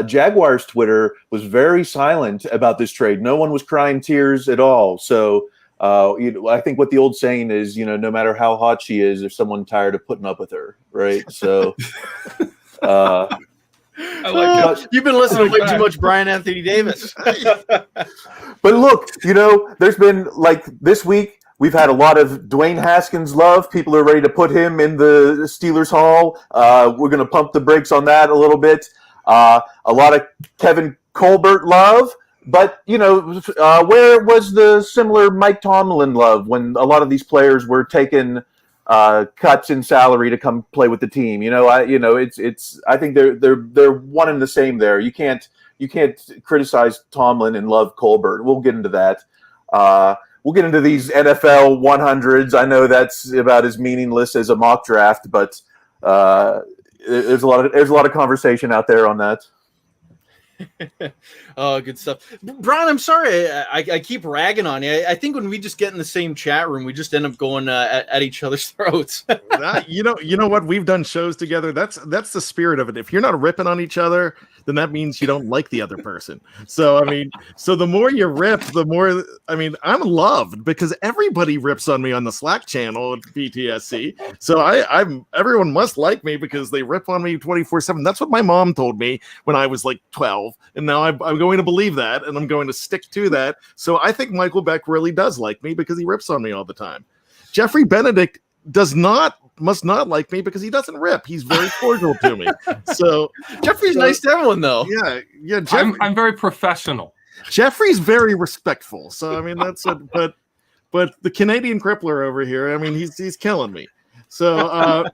Jaguars Twitter was very silent about this trade. No one was crying tears at all. So I think what the old saying is, no matter how hot she is, there's someone tired of putting up with her, right? So, I like it. You've been listening to way too much Brian Anthony Davis. but look, there's been like this week, we've had a lot of Dwayne Haskins love. People are ready to put him in the Steelers Hall. We're going to pump the brakes on that a little bit. A lot of Kevin Colbert love. But, where was the similar Mike Tomlin love when a lot of these players were taking cuts in salary to come play with the team? I think they're one and the same there. You can't criticize Tomlin and love Colbert. We'll get into that. We'll get into these NFL 100s. I know that's about as meaningless as a mock draft, but there's a lot of conversation out there on that. Oh, good stuff. Brian, I'm sorry I keep ragging on you. I think when we just get in the same chat room, we just end up going at each other's throats. You know what? We've done shows together. That's the spirit of it. If you're not ripping on each other, then that means you don't like the other person. So, the more you rip, the more, I'm loved because everybody rips on me on the Slack channel at BTSC. So everyone must like me because they rip on me 24/7. That's what my mom told me when I was like 12. And now I'm going to believe that, and I'm going to stick to that. So I think Michael Beck really does like me because he rips on me all the time. Geoffrey Benedict must not like me because he doesn't rip. He's very cordial to me. So Geoffrey's nice to everyone, though. Yeah. I'm very professional. Jeffrey's very respectful. So that's it. But the Canadian crippler over here, he's killing me. So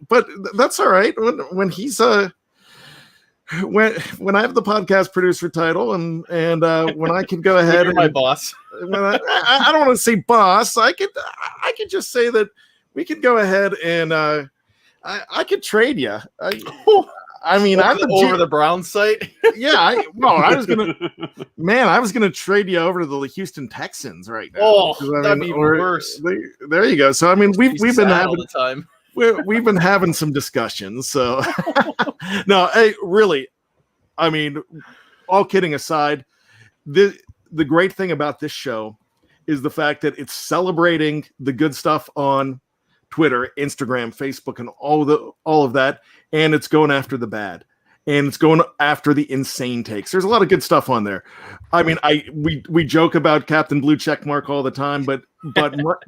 but that's all right. When he's when I have the podcast producer title and when I can go ahead and my boss. I don't want to say boss. I could just say that we could go ahead and I could trade you. Over the Brown site. Yeah, I was gonna trade you over to the Houston Texans right now. Oh, that'd be worse. There you go. So we've been having all the time. We've been having some discussions. So no, hey, really, all kidding aside, the great thing about this show is the fact that it's celebrating the good stuff on Twitter, Instagram, Facebook, and all of that, and it's going after the bad, and it's going after the insane takes. There's a lot of good stuff on there. We joke about Captain Blue Checkmark all the time, but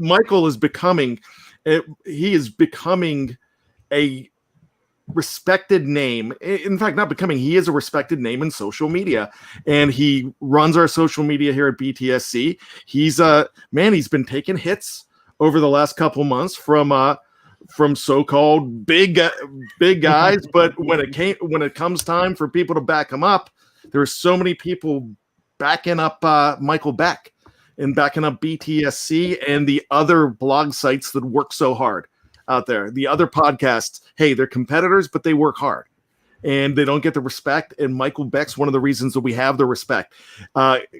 Michael is becoming a respected name. In fact, not becoming, he is a respected name in social media, and he runs our social media here at BTSC. He's been taking hits over the last couple months from so-called big guys, but when it comes time for people to back him up, there are so many people backing up Michael Beck and backing up BTSC and the other blog sites that work so hard out there. The other podcasts, hey, they're competitors, but they work hard and they don't get the respect. And Michael Beck's one of the reasons that we have the respect.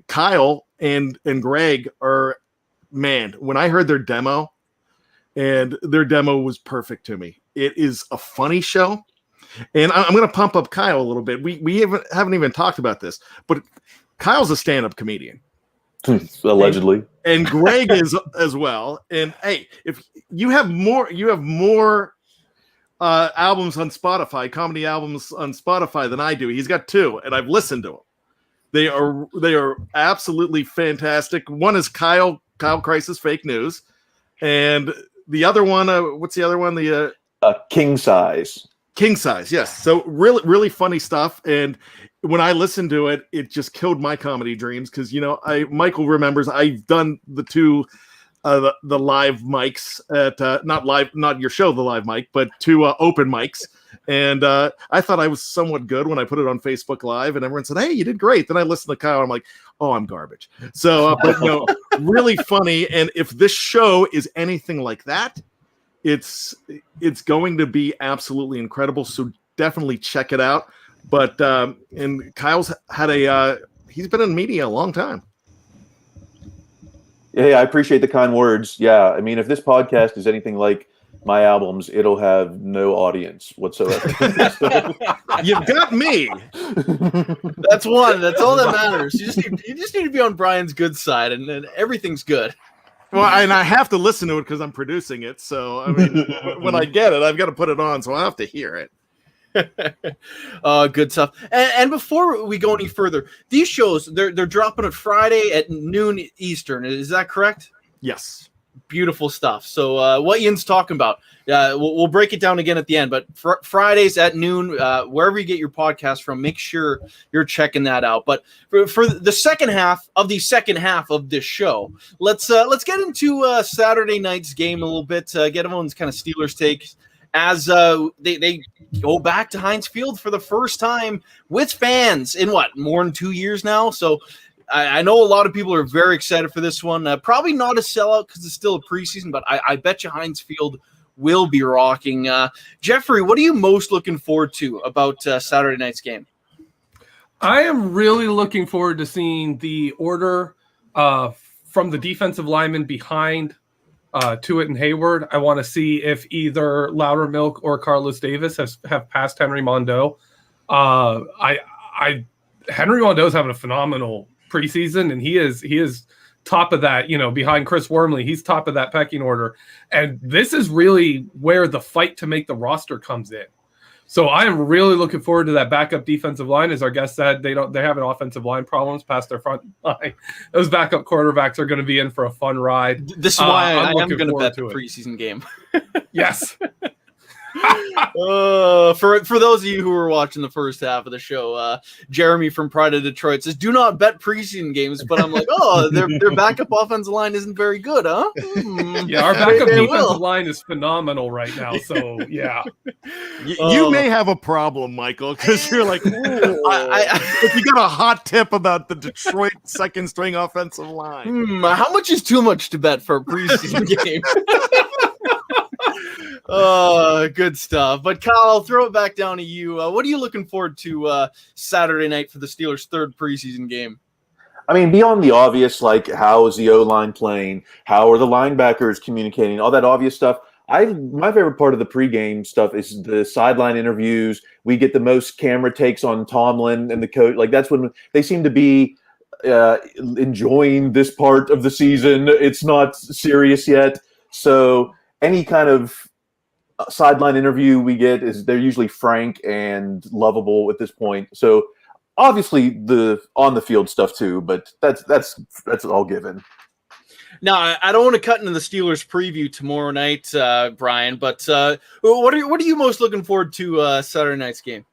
Kyle and Greg are, man, when I heard their demo, and their demo was perfect to me. It is a funny show. And I'm going to pump up Kyle a little bit. We haven't even talked about this, but Kyle's a stand-up comedian. Allegedly. And Greg is as well. And hey, if you have more albums on Spotify, comedy albums on Spotify than I do. He's got 2, and I've listened to them. They are absolutely fantastic. One is Kyle Crisis Fake News, and the other one, what's the other one? The King Size. King Size, yes. So really, really funny stuff. And when I listened to it, it just killed my comedy dreams because Michael remembers I've done the 2 the live mics at not your show, the live mic, but 2 open mics. And I thought I was somewhat good when I put it on Facebook Live, and everyone said, "Hey, you did great." Then I listened to Kyle, and I'm like, "Oh, I'm garbage." So, but no, really funny. And if this show is anything like that, it's going to be absolutely incredible. So definitely check it out. But and Kyle's had he's been in media a long time. Yeah, I appreciate the kind words. Yeah, if this podcast is anything like my albums, it'll have no audience whatsoever. You've got me. That's one. That's all that matters. You just need to be on Brian's good side, and then everything's good. Well, and I have to listen to it because I'm producing it. So, I mean, when I get it, I've got to put it on, so I have to hear it. Good stuff. And before we go any further, these shows, they're dropping on Friday at noon Eastern. Is that correct? Yes. Beautiful stuff. So what Ian's talking about, we'll break it down again at the end, but Fridays at noon, wherever you get your podcast from, make sure you're checking that out. But for the second half of this show, let's get into Saturday night's game a little bit, get everyone's kind of Steelers takes as they go back to Heinz Field for the first time with fans in more than 2 years now. So I know a lot of people are very excited for this one. Probably not a sellout because it's still a preseason, but I bet you Heinz Field will be rocking. Geoffrey, what are you most looking forward to about Saturday night's game? I am really looking forward to seeing the order from the defensive linemen behind Tuitt and Hayward. I want to see if either Loudermilk or Carlos Davis have passed Henry Mondeau. Henry Mondeau is having a phenomenal preseason, and he is top of that, behind Chris Wormley. He's top of that pecking order. And this is really where the fight to make the roster comes in. So I am really looking forward to that backup defensive line. As our guest said, they have an offensive line problems past their front line. Those backup quarterbacks are going to be in for a fun ride. This is why I am going to bet the preseason game. Yes. For those of you who were watching the first half of the show, Jeremy from Pride of Detroit says, "Do not bet preseason games." But I'm like, their backup offensive line isn't very good, huh? Yeah, our backup defensive line is phenomenal right now. So yeah, you may have a problem, Michael, because you're like, if you got a hot tip about the Detroit second string offensive line, how much is too much to bet for a preseason game? Good stuff. But Kyle, I'll throw it back down to you. What are you looking forward to Saturday night for the Steelers' third preseason game? I mean, beyond the obvious, like how is the O-line playing? How are the linebackers communicating? All that obvious stuff. My favorite part of the pregame stuff is the sideline interviews. We get the most camera takes on Tomlin and the coach. Like that's when they seem to be enjoying this part of the season. It's not serious yet. So any kind of sideline interview we get they're usually frank and lovable at this point. So obviously the on the field stuff too, but that's all given. Now I don't want to cut into the Steelers preview tomorrow night, Brian, but what are you most looking forward to Saturday night's game?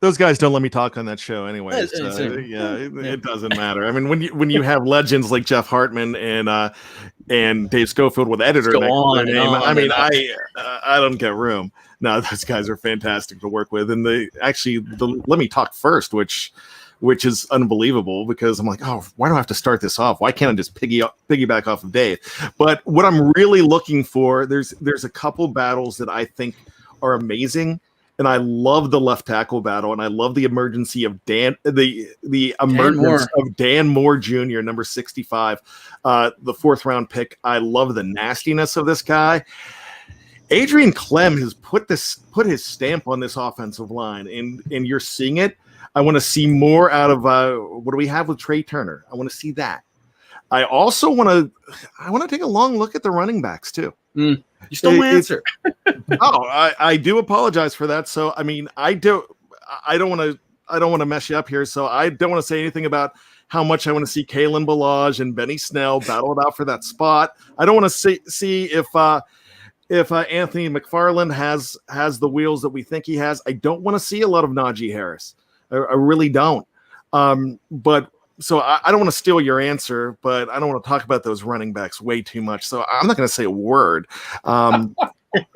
Those guys don't let me talk on that show anyway. It doesn't matter. I mean, when you have legends like Jeff Hartman and Dave Schofield with editor next to their name, I don't get room. No, those guys are fantastic to work with, and let me talk first, which is unbelievable because I'm like, why do I have to start this off? Why can't I just piggyback off of Dave? But what I'm really looking for, there's a couple battles that I think are amazing. And I love the left tackle battle, and I love the emergency of Dan Moore Jr., number 65, the fourth round pick. I love the nastiness of this guy. Adrian Clem has put his stamp on this offensive line, and you're seeing it. I want to see more out of what do we have with Trey Turner? I want to see that. I also want to take a long look at the running backs too. You stole my answer. I do apologize for that. So I mean, I don't want to mess you up here. So I don't want to say anything about how much I want to see Kalen Ballage and Benny Snell battle it out for that spot. I don't want to see if Anthony McFarland has the wheels that we think he has. I don't want to see a lot of Najee Harris. I really don't. But so I don't want to steal your answer, but I don't want to talk about those running backs way too much. So I'm not going to say a word. And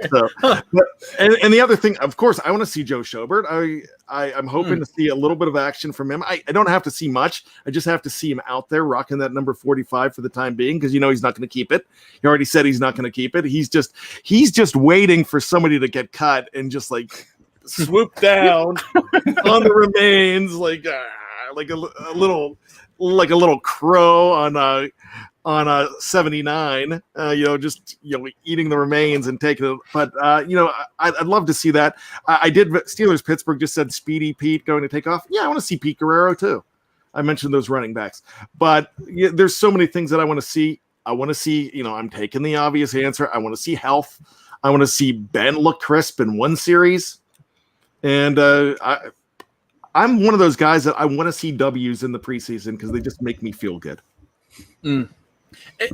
the other thing, of course, I want to see Joe Schobert. I'm hoping to see a little bit of action from him. I don't have to see much. I just have to see him out there rocking that number 45 for the time being, because he's not going to keep it. He already said he's not going to keep it. He's just waiting for somebody to get cut and just like swoop down on the remains, like like a little crow on a 79, just eating the remains and taking it. But I'd love to see that. I did. Steelers Pittsburgh just said Speedy Pete going to take off. Yeah, I want to see Pete Guerrero too. I mentioned those running backs, but there's so many things that I want to see. I want to see. I'm taking the obvious answer. I want to see health. I want to see Ben look crisp in one series, and I'm one of those guys that I want to see W's in the preseason because they just make me feel good.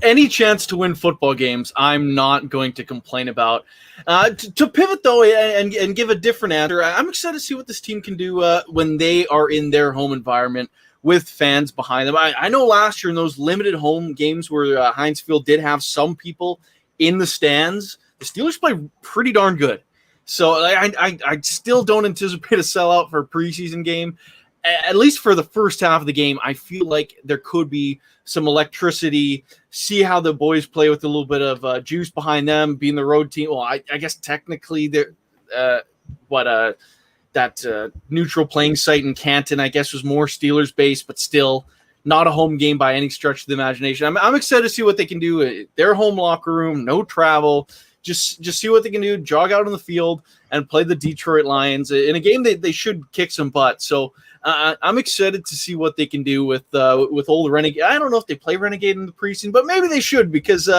Any chance to win football games, I'm not going to complain about. To pivot, though, and give a different answer, I'm excited to see what this team can do when they are in their home environment with fans behind them. I know last year in those limited home games where Heinz Field did have some people in the stands, the Steelers played pretty darn good. So I still don't anticipate a sellout for a preseason game. At least for the first half of the game, I feel like there could be some electricity, see how the boys play with a little bit of juice behind them, being the road team. Well, I guess technically that neutral playing site in Canton, I guess, was more Steelers-based, but still not a home game by any stretch of the imagination. I'm excited to see what they can do. Their home locker room, no travel. Just see what they can do, jog out on the field, and play the Detroit Lions in a game they should kick some butt. So I'm excited to see what they can do with old Renegade. I don't know if they play Renegade in the preseason, but maybe they should because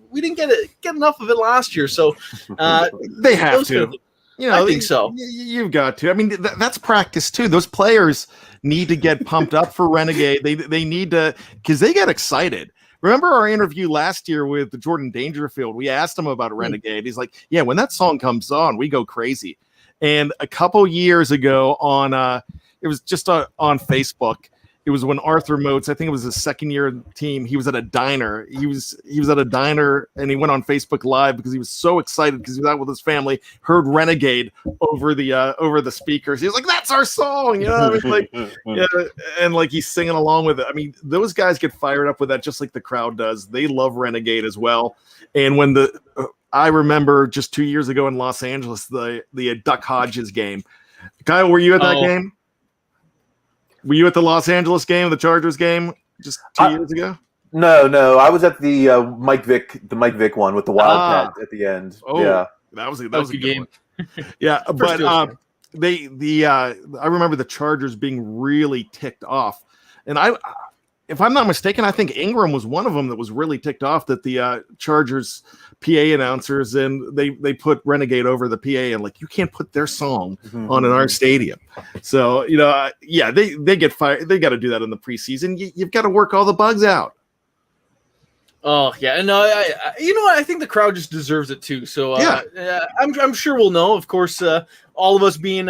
we didn't get enough of it last year. So they have to. I think so. You've got to. I mean, that's practice too. Those players need to get pumped up for Renegade. They need to, because they get excited. Remember our interview last year with Jordan Dangerfield? We asked him about Renegade. He's like, yeah, when that song comes on, we go crazy. And a couple years ago it was just on Facebook. It was when Arthur Motes, I think it was his second year of the team, he was at a diner. He was at a diner and he went on Facebook Live because he was so excited because he was out with his family, heard Renegade over the speakers. He was like, "That's our song," I mean, like, yeah, and like he's singing along with it. I mean, those guys get fired up with that just like the crowd does. They love Renegade as well. And when I remember just 2 years ago in Los Angeles, the Duck Hodges game. Kyle, were you at that game? Were you at the Los Angeles game, the Chargers game, just 2 years ago? No. I was at the Mike Vick one with the Wildcat at the end. Oh, yeah, that was a good game. Yeah, but I remember the Chargers being really ticked off, and if I'm not mistaken, I think Ingram was one of them that was really ticked off that the Chargers PA announcers and they put Renegade over the PA and like, you can't put their song on in our stadium. So yeah, they get fired. They got to do that in the preseason. You've got to work all the bugs out. Oh yeah, and I think the crowd just deserves it too. So I'm sure we'll know. Of course, all of us being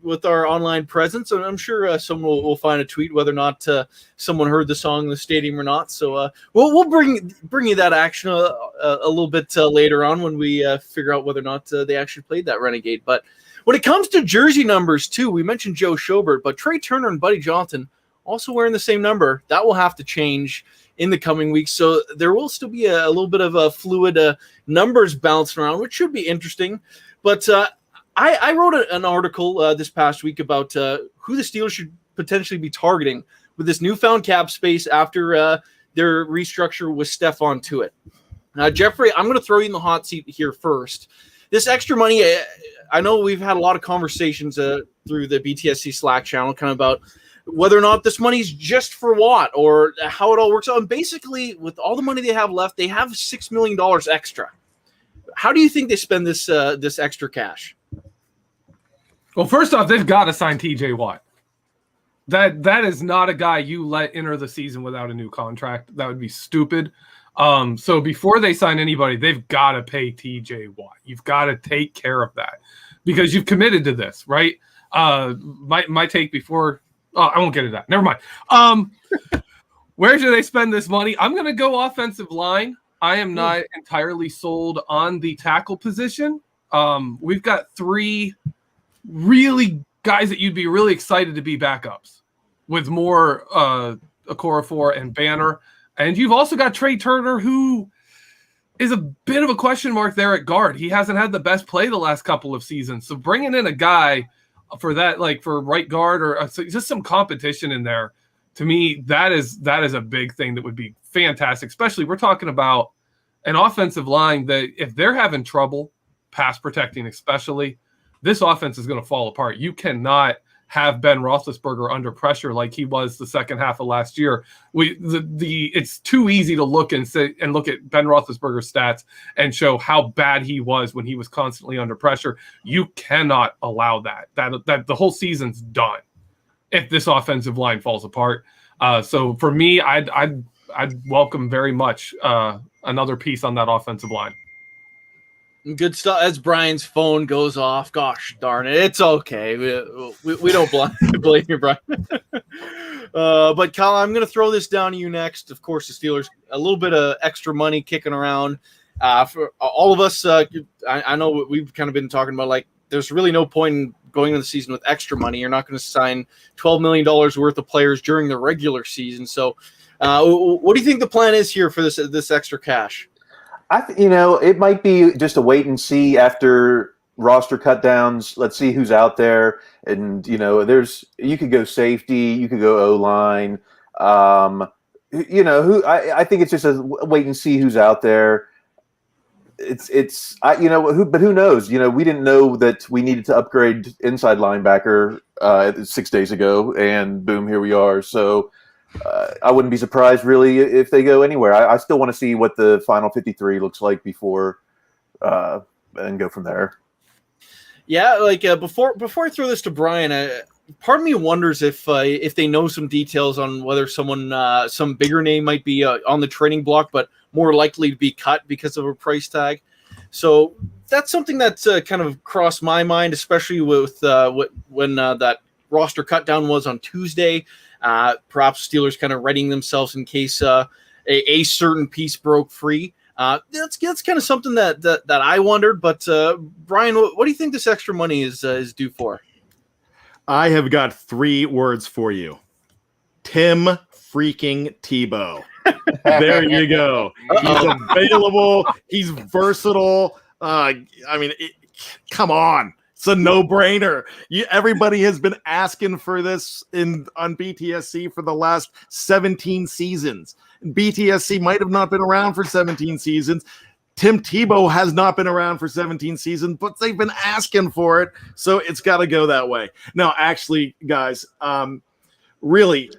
with our online presence, and I'm sure someone will find a tweet whether or not someone heard the song in the stadium or not. So we'll bring you that action a little bit later on when we figure out whether or not they actually played that Renegade. But when it comes to jersey numbers too, we mentioned Joe Schobert, but Trey Turner and Buddy Johnson also wearing the same number. That will have to change in the coming weeks. So there will still be a little bit of a fluid numbers bouncing around, which should be interesting. But I wrote an article this past week about who the Steelers should potentially be targeting with this newfound cap space after their restructure with Stephon Tuitt. Now, Geoffrey, I'm going to throw you in the hot seat here first. This extra money, I know we've had a lot of conversations through the BTSC Slack channel kind of about whether or not this money's just for what or how it all works out. And basically, with all the money they have left, they have $6 million extra. How do you think they spend this extra cash? Well, first off, they've got to sign TJ Watt. That is not a guy you let enter the season without a new contract. That would be stupid. So before they sign anybody, they've got to pay TJ Watt. You've got to take care of that because you've committed to this, right? My take before. Oh, I won't get into that. Never mind. Where should they spend this money? I'm going to go offensive line. I am not entirely sold on the tackle position. We've got three really guys that you'd be really excited to be backups with more Okorafor and Banner. And you've also got Trey Turner, who is a bit of a question mark there at guard. He hasn't had the best play the last couple of seasons. So bringing in a guy for that, like for right guard or just some competition in there. To me, that is a big thing that would be fantastic. Especially we're talking about an offensive line that if they're having trouble pass protecting, especially, this offense is going to fall apart. You cannot have Ben Roethlisberger under pressure like he was the second half of last year. It's too easy to look and look at Ben Roethlisberger's stats and show how bad he was when he was constantly under pressure. You cannot allow that. That the whole season's done if this offensive line falls apart. So for me, I'd welcome very much another piece on that offensive line. Good stuff. As Brian's phone goes off, gosh darn it, it's okay. We don't blame you, Brian. But Kyle, I'm going to throw this down to you next. Of course, the Steelers, a little bit of extra money kicking around. For all of us, I know we've kind of been talking about, like, there's really no point in going into the season with extra money. You're not going to sign $12 million worth of players during the regular season. So what do you think the plan is here for this extra cash? It might be just a wait and see after roster cut downs. Let's see who's out there. And, you could go safety, you could go O-line. I think it's just a wait and see who's out there. But who knows? We didn't know that we needed to upgrade inside linebacker 6 days ago, and boom, here we are. So I wouldn't be surprised really if they go anywhere. I still want to see what the final 53 looks like before and go from there. Yeah, like before I throw this to Brian, part of me wonders if they know some details on whether some bigger name might be on the trading block, but more likely to be cut because of a price tag. So that's something that's kind of crossed my mind, especially with when that roster cut down was on Tuesday. Perhaps Steelers kind of readying themselves in case a certain piece broke free. That's kind of something that I wondered. But Brian, what do you think this extra money is due for? I have got 3 words for you. Tim freaking Tebow. There you go. He's available. He's versatile. Come on. It's a no-brainer. Everybody has been asking for this on BTSC for the last 17 seasons. BTSC might have not been around for 17 seasons. Tim Tebow has not been around for 17 seasons, but they've been asking for it, so it's got to go that way. Now, actually, guys, really,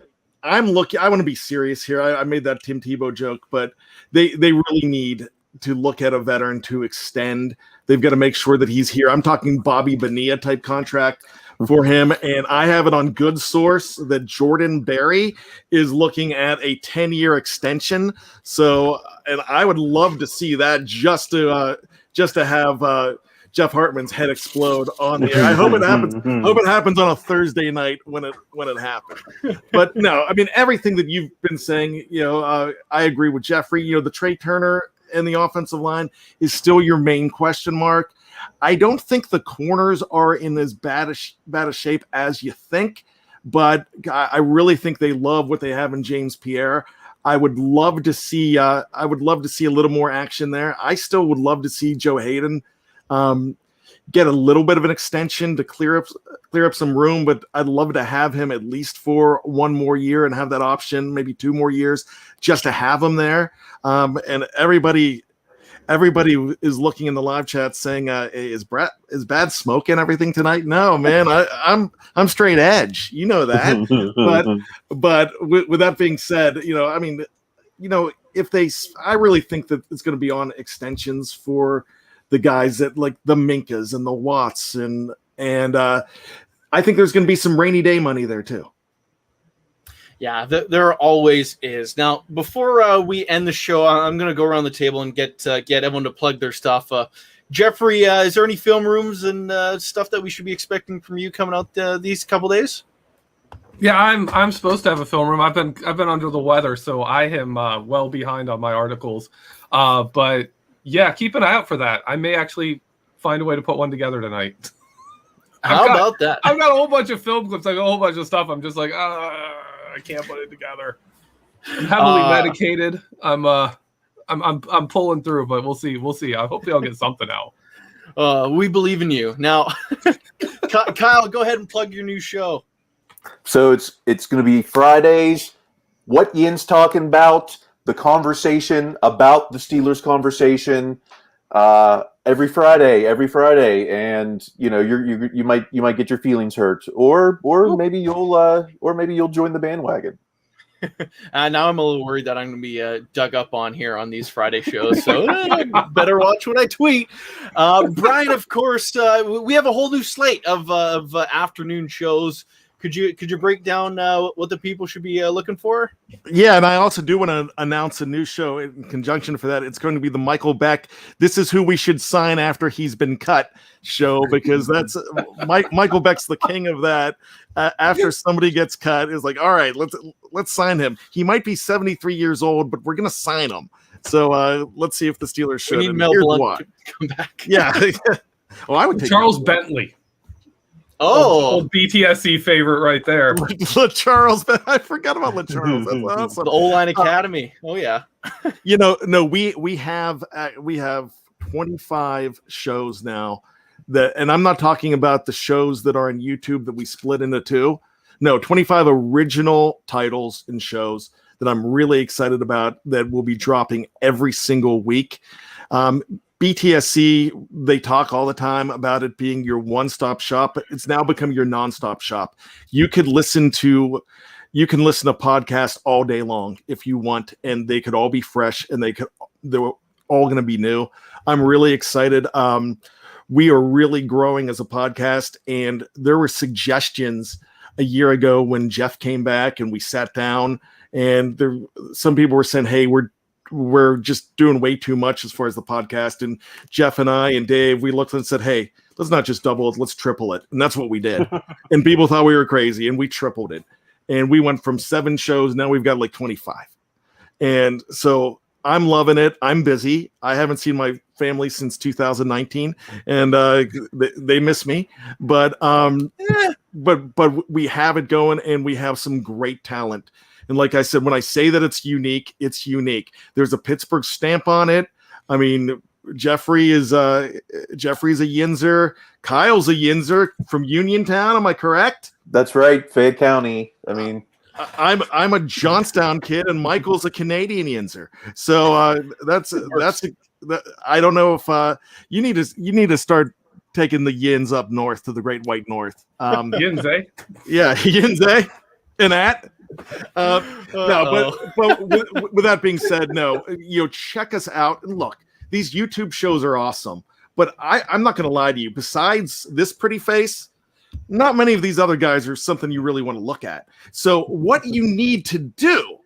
I want to be serious here. I made that Tim Tebow joke, but they really need to look at a veteran to extend. They've got to make sure that he's here. I'm talking Bobby Bonilla type contract for him, and I have it on good source that Jordan Berry is looking at a 10-year extension. So, and I would love to see that just to have Jeff Hartman's head explode on the air. I hope it happens. Hope it happens on a Thursday night when it happens. But no, I mean, everything that you've been saying, I agree with Geoffrey. The Trey Turner and the offensive line is still your main question mark. I don't think the corners are in as bad a shape as you think, but I really think they love what they have in James Pierre. I would love to see a little more action there. I still would love to see Joe Hayden get a little bit of an extension to clear up some room, but I'd love to have him at least for 1 more year and have that option, maybe 2 more years, just to have him there. And everybody is looking in the live chat saying, "Is Bad smoking everything tonight?" No, man, I'm straight edge. You know that. but with that being said, I really think that it's going to be on extensions for the guys that like the Minkas and the Watts and I think there's going to be some rainy day money there too. Yeah, there always is. Now, before we end the show, I'm going to go around the table and get everyone to plug their stuff. Geoffrey, is there any film rooms and stuff that we should be expecting from you coming out these couple days? Yeah, I'm supposed to have a film room. I've been under the weather, so I am well behind on my articles. But yeah, keep an eye out for that. I may actually find a way to put one together tonight. How about that? I've got a whole bunch of film clips, like a whole bunch of stuff. I'm just like, I can't put it together. I'm heavily medicated. I'm pulling through, but we'll see. I hope I'll get something out. We believe in you. Now, Kyle, go ahead and plug your new show. So it's going to be Fridays. What Yin's talking about, the conversation about the Steelers conversation, every Friday, and you might get your feelings hurt, or maybe you'll join the bandwagon. Now I'm a little worried that I'm going to be dug up on here on these Friday shows, so better watch what I tweet. Brian, of course, we have a whole new slate of afternoon shows. Could you break down what the people should be looking for? Yeah, and I also do want to announce a new show in conjunction for that. It's going to be the Michael Beck "This Is Who We Should Sign After He's Been Cut" show, because that's Michael Beck's the king of that. After somebody gets cut, it's like, all right, let's sign him. He might be 73 years old, but we're gonna sign him. So let's see if the Steelers should. We need Mel Blount to come back. Yeah. Well, I would take Charles Bentley. Oh, old BTSC favorite right there. Charles, I forgot about LaCharles. That's awesome. The O-line Academy. Oh yeah. No, we have 25 shows now. And I'm not talking about the shows that are on YouTube that we split into two. No, 25 original titles and shows that I'm really excited about that will be dropping every single week. BTSC, they talk all the time about it being your one-stop shop, but it's now become your non-stop shop. You can listen to podcasts all day long if you want, and they could all be fresh, and they're all going to be new. I'm really excited. We are really growing as a podcast, and there were suggestions a year ago when Geoff came back and we sat down, and some people were saying, hey, we're just doing way too much as far as the podcast. And Geoff and I and Dave, we looked and said, hey, let's not just double it, let's triple it. And that's what we did. And people thought we were crazy, and we tripled it. And we went from 7 shows, now we've got like 25. And so I'm loving it. I'm busy. I haven't seen my family since 2019, and they miss me. But we have it going, and we have some great talent. And like I said, when I say that it's unique, it's unique. There's a Pittsburgh stamp on it. I mean, Jeffrey's a Yinzer. Kyle's a Yinzer from Uniontown. Am I correct? That's right, Fayette County. I mean, I'm a Johnstown kid, and Michael's a Canadian Yinzer. So that's I don't know if you need to start taking the Yins up north to the Great White North. Yins, eh? Yeah, Yins, eh? And that. No, but with that being said, no, check us out. And look, these YouTube shows are awesome, but I'm not going to lie to you. Besides this pretty face, not many of these other guys are something you really want to look at. So what you need to do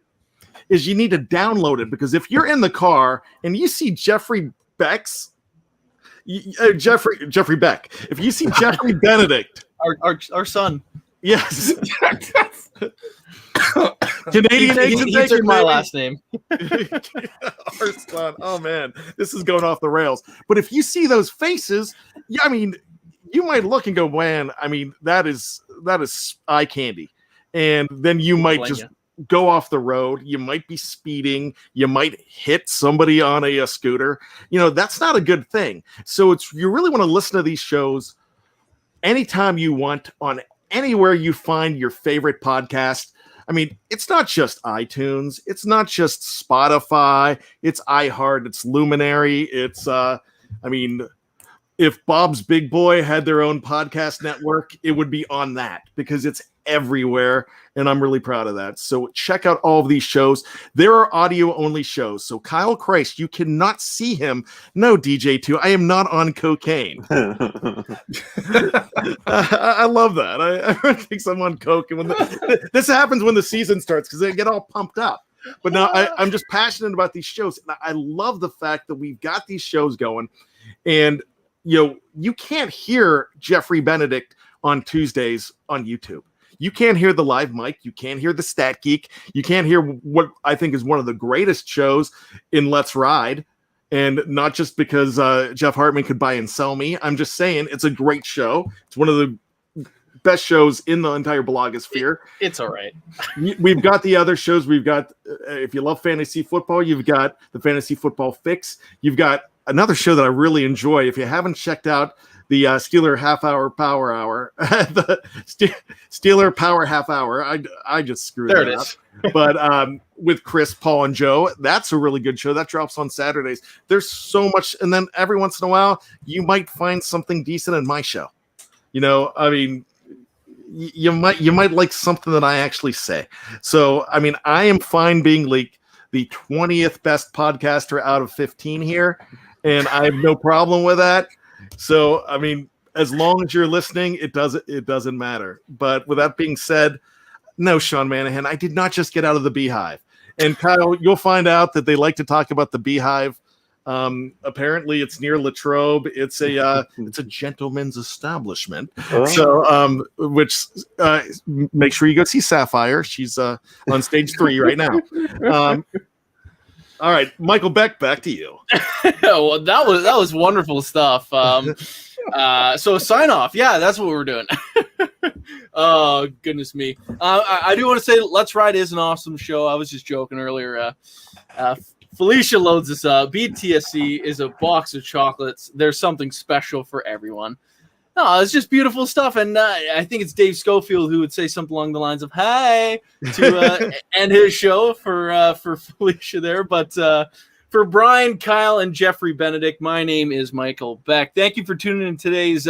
is you need to download it, because if you're in the car and you see Geoffrey Beck, if you see Geoffrey Benedict, our son. Yes. Canadian agent. He took my last name. Our son. Oh man, this is going off the rails. But if you see those faces, yeah, I mean, you might look and go, man, I mean, that is eye candy. And then you might just go off the road. You might be speeding. You might hit somebody on a scooter. That's not a good thing. So you really want to listen to these shows anytime you want, on anywhere you find your favorite podcast. I mean, it's not just iTunes. It's not just Spotify. It's iHeart. It's Luminary. It's, if Bob's Big Boy had their own podcast network, it would be on that, because it's everywhere. And I'm really proud of that. So check out all of these shows. There are audio only shows. So Kyle Christ, you cannot see him. No, DJ2, I am not on cocaine. I love that. I think I'm on coke. And this happens when the season starts, because they get all pumped up. But now I'm just passionate about these shows. And I love the fact that we've got these shows going. And you can't hear Geoffrey Benedict on Tuesdays on YouTube. You can't hear the live mic. You can't hear the Stat Geek. You can't hear what I think is one of the greatest shows in Let's Ride. And not just because Jeff Hartman could buy and sell me. I'm just saying it's a great show. It's one of the best shows in the entire blogosphere. It's all right. We've got the other shows. We've got, if you love fantasy football, you've got the Fantasy Football Fix. You've got another show that I really enjoy. If you haven't checked out the Steeler Half Hour Power Hour, the Steeler Power Half Hour, I just screwed There that it up. is. But with Chris, Paul, and Joe, that's a really good show. That drops on Saturdays. There's so much, and then every once in a while, you might find something decent in my show. You know, I mean, you might like something that I actually say. So, I mean, I am fine being like the 20th best podcaster out of 15 here, and I have no problem with that. So, I mean, as long as you're listening, it doesn't matter. But with that being said, no, Sean Manahan, I did not just get out of the Beehive. And Kyle, you'll find out that they like to talk about the Beehive. Apparently, it's near Latrobe. It's a gentleman's establishment. Oh. So, which make sure you go see Sapphire. She's on stage 3 right now. All right, Michael Beck, back to you. Well, that was wonderful stuff. So sign off. Yeah, that's what we're doing. Oh, goodness me. I do want to say Let's Ride is an awesome show. I was just joking earlier. Felicia loads us up. BTSC is a box of chocolates. There's something special for everyone. No, it's just beautiful stuff. And I think it's Dave Schofield who would say something along the lines of, "Hey," to end his show for Felicia there. But for Brian, Kyle, and Geoffrey Benedict, my name is Michael Beck. Thank you for tuning in today's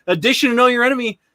edition of Know Your Enemy.